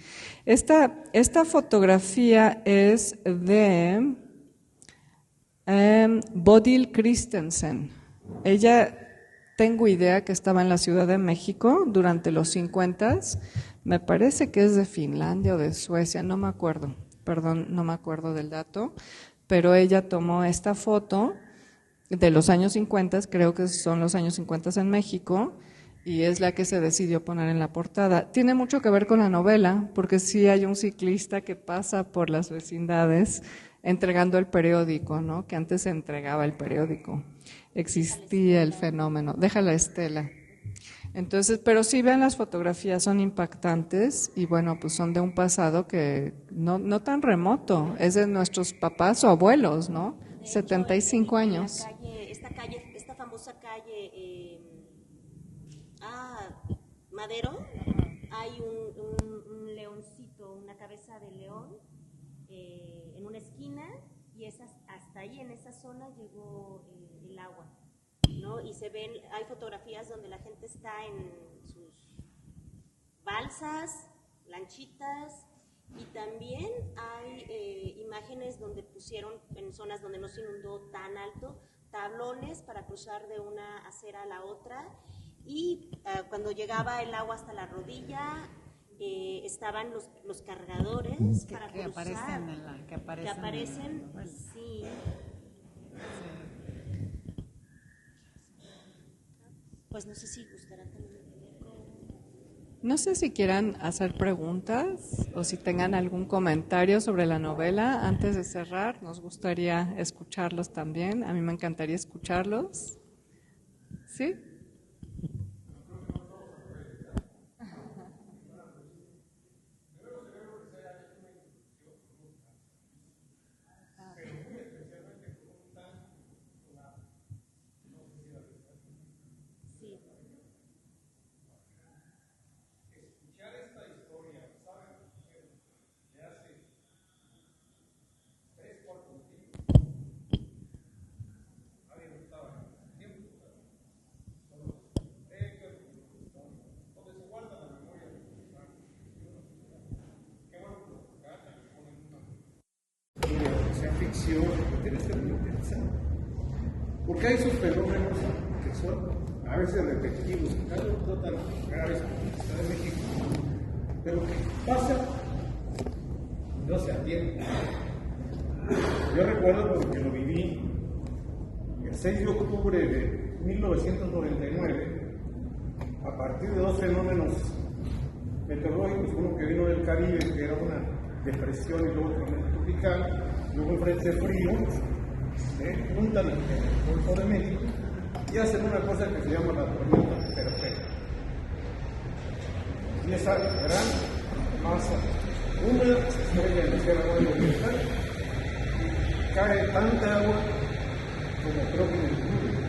Esta fotografía es de Bodil Christensen. Ella, tengo idea que estaba en la Ciudad de México durante los 50s. Me parece que es de Finlandia o de Suecia, no me acuerdo. Perdón, no me acuerdo del dato. Pero ella tomó esta foto de los años 50, creo que son los años 50 en México, y es la que se decidió poner en la portada. Tiene mucho que ver con la novela, porque sí hay un ciclista que pasa por las vecindades entregando el periódico, ¿no? Que antes se entregaba el periódico. Existía el fenómeno. Déjala, Estela. Entonces, pero sí, vean las fotografías, son impactantes y bueno, pues son de un pasado que no tan remoto, es de nuestros papás o abuelos, ¿no? 75 años. Esta famosa calle, Madero, hay un leoncito, una cabeza de león en una esquina y hasta ahí en esa zona llegó el agua. ¿No? Y se ven, hay fotografías donde la gente está en sus balsas, lanchitas, y también hay imágenes donde pusieron, en zonas donde no se inundó tan alto, tablones para cruzar de una acera a la otra, y cuando llegaba el agua hasta la rodilla, estaban los cargadores para cruzar. Que aparecen, sí. Pues no sé si gustará también. No sé si quieran hacer preguntas o si tengan algún comentario sobre la novela. Antes de cerrar, nos gustaría escucharlos también. A mí me encantaría escucharlos. ¿Sí? Porque hay esos fenómenos que son a veces repetitivos, no tan graves como en la Ciudad de México, pero que pasa, no se atiende. Yo recuerdo porque lo viví el 6 de octubre de 1999, a partir de 2 fenómenos meteorológicos, uno que vino del Caribe, que era una depresión, y luego tormenta tropical, luego un frente frío, juntan el Golfo de México y hacen una cosa que se llama la tormenta perfecta. Y esa gran masa húmeda se estrella en la Sierra Madre Oriental y cae tanta agua como creo que en el mundo.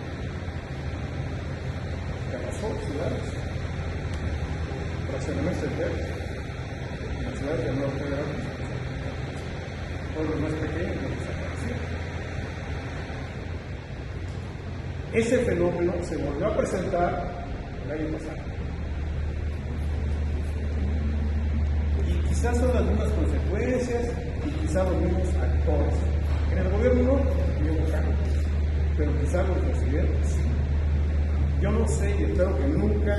Que arrasó ciudades, fraccionamientos enteros, las ciudades del norte de África, pueblos más pequeños que desaparecieron. Ese fenómeno se volvió a presentar el año pasado. Y quizás son algunas consecuencias y quizás los mismos actores. En el gobierno no hubo cambios, pero quizás los presidentes sí. Yo no sé y espero que nunca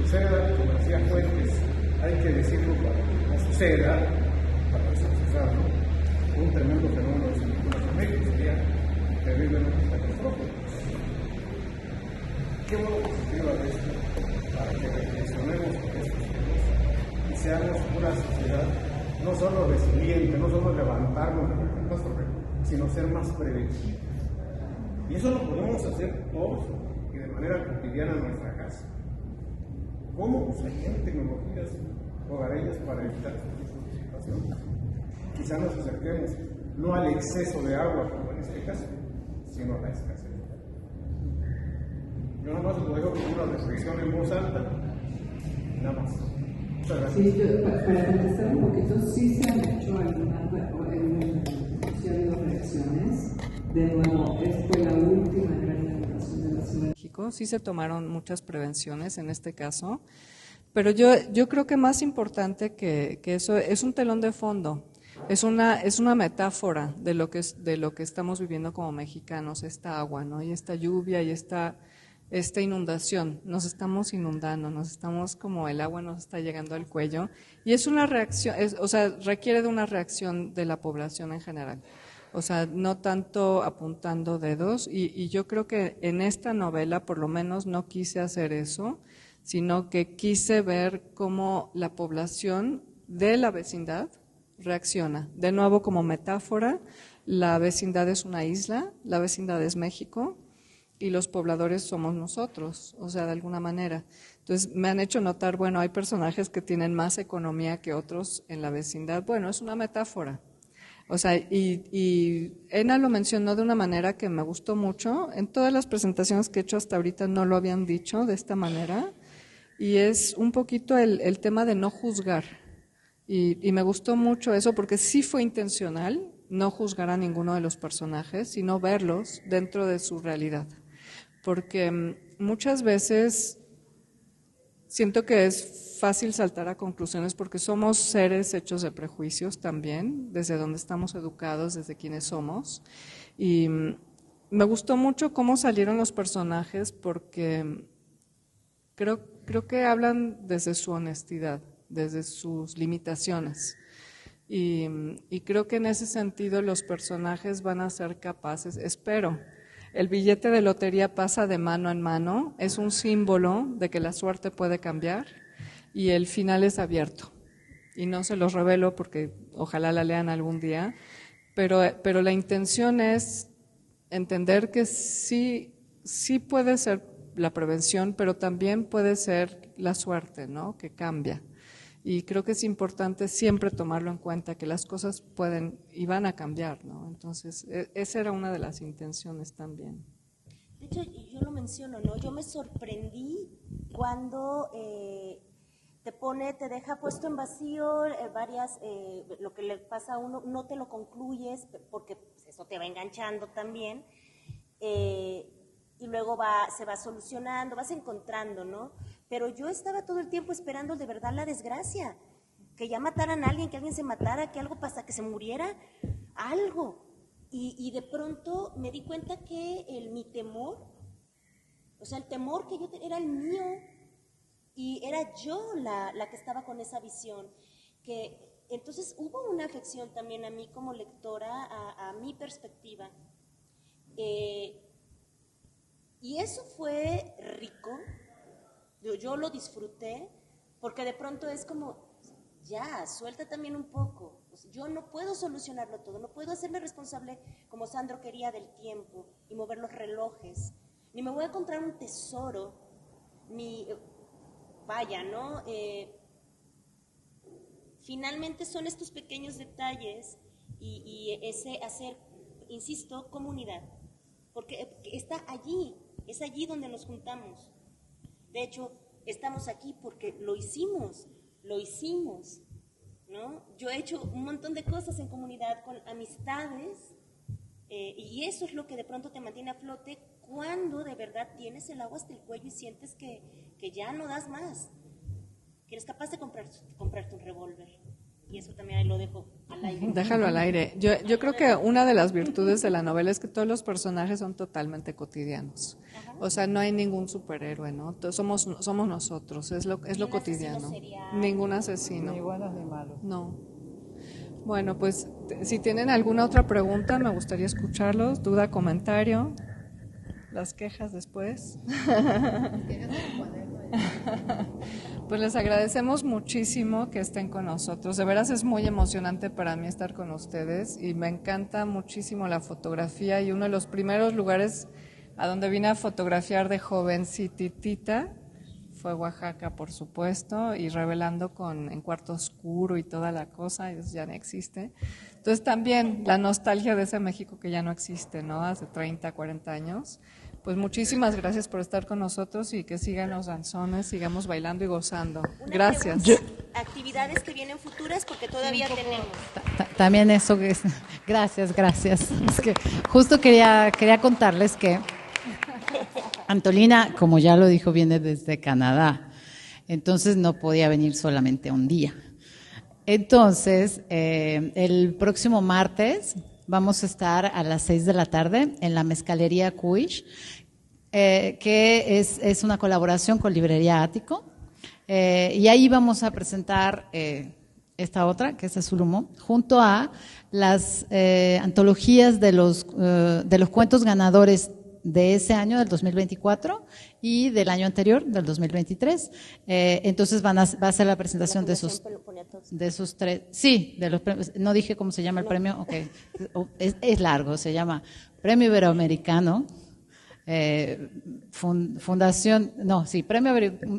suceda, como decía Fuentes, hay que decirlo para que no suceda, para desacusarlo, un tremendo fenómeno de circulación en México sería terriblemente catastrófico. ¿Qué bueno que se escriba de esto para que reflexionemos con estos temas y seamos una sociedad no solo resiliente, no solo levantarnos de la catástrofe, sino ser más preventivos? Y eso lo podemos hacer todos y de manera cotidiana en nuestra casa. ¿Cómo? Pues hay tecnologías hogareñas para evitar este tipo de situaciones. Quizá nos acerquemos no al exceso de agua, como en este caso, sino a la escasez. Yo nada más lo dejo con una reflexión en voz alta, nada más. Muchas gracias. Sí, para contestar un poquito, sí se han hecho algunas reacciones. De nuevo, esta fue la última gran inundación de la Ciudad de México. Sí se tomaron muchas prevenciones en este caso, pero yo creo que más importante que eso es un telón de fondo. Es una metáfora de lo que estamos viviendo como mexicanos, esta agua, ¿no? Y esta lluvia y esta inundación. Nos estamos inundando, como el agua nos está llegando al cuello. Y es una reacción, requiere de una reacción de la población en general. O sea, no tanto apuntando dedos. Y yo creo que en esta novela, por lo menos, no quise hacer eso, sino que quise ver cómo la población de la vecindad reacciona. De nuevo, como metáfora, la vecindad es una isla, la vecindad es México y los pobladores somos nosotros, o sea, de alguna manera. Entonces, me han hecho notar, bueno, hay personajes que tienen más economía que otros en la vecindad. Bueno, es una metáfora. O sea, y Ena lo mencionó de una manera que me gustó mucho. En todas las presentaciones que he hecho hasta ahorita no lo habían dicho de esta manera. Y es un poquito el tema de no juzgar. Y me gustó mucho eso porque sí fue intencional no juzgar a ninguno de los personajes, sino verlos dentro de su realidad. Porque muchas veces siento que es fácil saltar a conclusiones porque somos seres hechos de prejuicios también, desde donde estamos educados, desde quienes somos. Y me gustó mucho cómo salieron los personajes porque creo que hablan desde su honestidad, desde sus limitaciones. Y creo que en ese sentido los personajes van a ser capaces, espero. El billete de lotería pasa de mano en mano, es un símbolo de que la suerte puede cambiar y el final es abierto. Y no se los revelo porque ojalá la lean algún día, pero la intención es entender que sí puede ser la prevención, pero también puede ser la suerte, ¿no? Que cambia. Y creo que es importante siempre tomarlo en cuenta, que las cosas pueden y van a cambiar, ¿no? Entonces, esa era una de las intenciones también. De hecho, yo lo menciono, ¿no? Yo me sorprendí cuando te deja puesto en vacío lo que le pasa a uno, no te lo concluyes, porque eso te va enganchando también, y luego se va solucionando, vas encontrando, ¿no? Pero yo estaba todo el tiempo esperando de verdad la desgracia, que ya mataran a alguien, que alguien se matara, que algo pasara, que se muriera, algo. Y de pronto me di cuenta que mi temor, o sea, el temor que yo tenía era el mío, y era yo la que estaba con esa visión. Entonces hubo una afección también a mí como lectora, a mi perspectiva. Y eso fue rico. Yo lo disfruté porque de pronto es como, ya, suelta también un poco. Yo no puedo solucionarlo todo, no puedo hacerme responsable como Sandro quería del tiempo y mover los relojes, ni me voy a encontrar un tesoro, ni vaya, ¿no? Finalmente son estos pequeños detalles y ese hacer, insisto, comunidad, porque está allí, es allí donde nos juntamos. De hecho, estamos aquí porque lo hicimos, ¿no? Yo he hecho un montón de cosas en comunidad con amistades y eso es lo que de pronto te mantiene a flote cuando de verdad tienes el agua hasta el cuello y sientes que ya no das más, que eres capaz de comprarte un revólver. Y eso también ahí lo dejo al aire. Déjalo al aire. Yo creo que una de las virtudes de la novela es que todos los personajes son totalmente cotidianos. Ajá. O sea, no hay ningún superhéroe, ¿no? Somos nosotros, es lo cotidiano. Ningún asesino. Ni buenos ni malos. No. Bueno, pues si tienen alguna otra pregunta, me gustaría escucharlos. Duda, comentario. las quejas después. Pues les agradecemos muchísimo que estén con nosotros. De veras es muy emocionante para mí estar con ustedes y me encanta muchísimo la fotografía, y uno de los primeros lugares a donde vine a fotografiar de jovencitita fue Oaxaca, por supuesto, y revelando en cuarto oscuro y toda la cosa, y eso ya no existe. Entonces también la nostalgia de ese México que ya no existe, ¿no? Hace 30, 40 años. Pues muchísimas gracias por estar con nosotros y que sigan los danzones, sigamos bailando y gozando. Gracias. Actividades que vienen futuras porque todavía tenemos. También eso que es. Gracias. Es que justo quería contarles que Antolina, como ya lo dijo, viene desde Canadá, entonces no podía venir solamente un día. Entonces, el próximo martes vamos a estar a las 6 de la tarde en la Mezcalería Cuish, que es una colaboración con Librería Ático, y ahí vamos a presentar esta otra, que es Azul Humo, junto a las antologías de los cuentos ganadores de ese año, del 2024, y del año anterior, del 2023. Entonces va a ser la presentación de esos tres. Sí, de los premios. No dije cómo se llama el premio. Okay. Es largo, se llama Premio Iberoamericano. Premio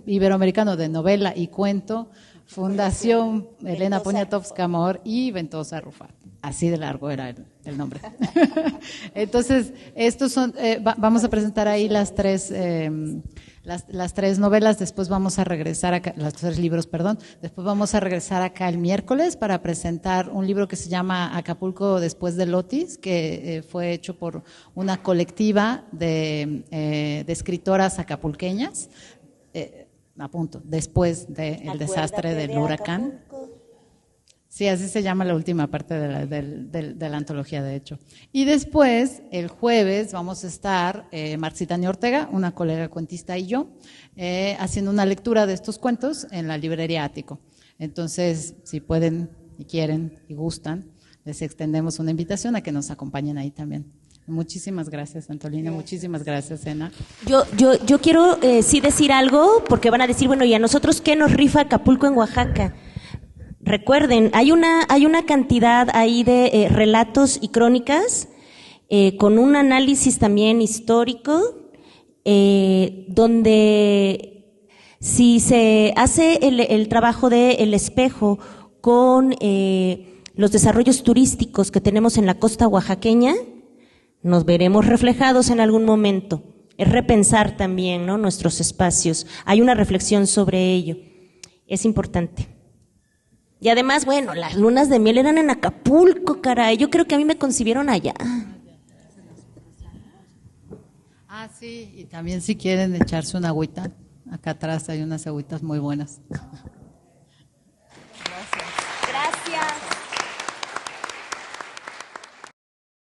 Iberoamericano de Novela y Cuento, Fundación Elena Poniatowska Amor y Ventosa Rufat. Así de largo era el nombre. Entonces, estos son, vamos a presentar ahí las tres novelas, después vamos a regresar acá, los 3 libros, perdón, después vamos a regresar acá el miércoles para presentar un libro que se llama Acapulco después del Otis, que fue hecho por una colectiva de escritoras acapulqueñas, después del desastre del huracán. Sí, así se llama la última parte de la antología, de hecho. Y después, el jueves, vamos a estar Marcitania Ortega, una colega cuentista, y yo, haciendo una lectura de estos cuentos en la Librería Ático. Entonces, si pueden y quieren y gustan, les extendemos una invitación a que nos acompañen ahí también. Muchísimas gracias, Antolina. Muchísimas gracias, Ena. Yo quiero sí decir algo, porque van a decir, bueno, ¿y a nosotros qué nos rifa Acapulco en Oaxaca? Recuerden, hay una cantidad ahí de relatos y crónicas con un análisis también histórico, donde si se hace el trabajo de El Espejo con los desarrollos turísticos que tenemos en la costa oaxaqueña, nos veremos reflejados en algún momento. Es repensar también, ¿no?, nuestros espacios. Hay una reflexión sobre ello. Es importante. Y además, bueno, las lunas de miel eran en Acapulco, caray. Yo creo que a mí me concibieron allá. Ah, sí, y también si quieren echarse una agüita, acá atrás hay unas agüitas muy buenas.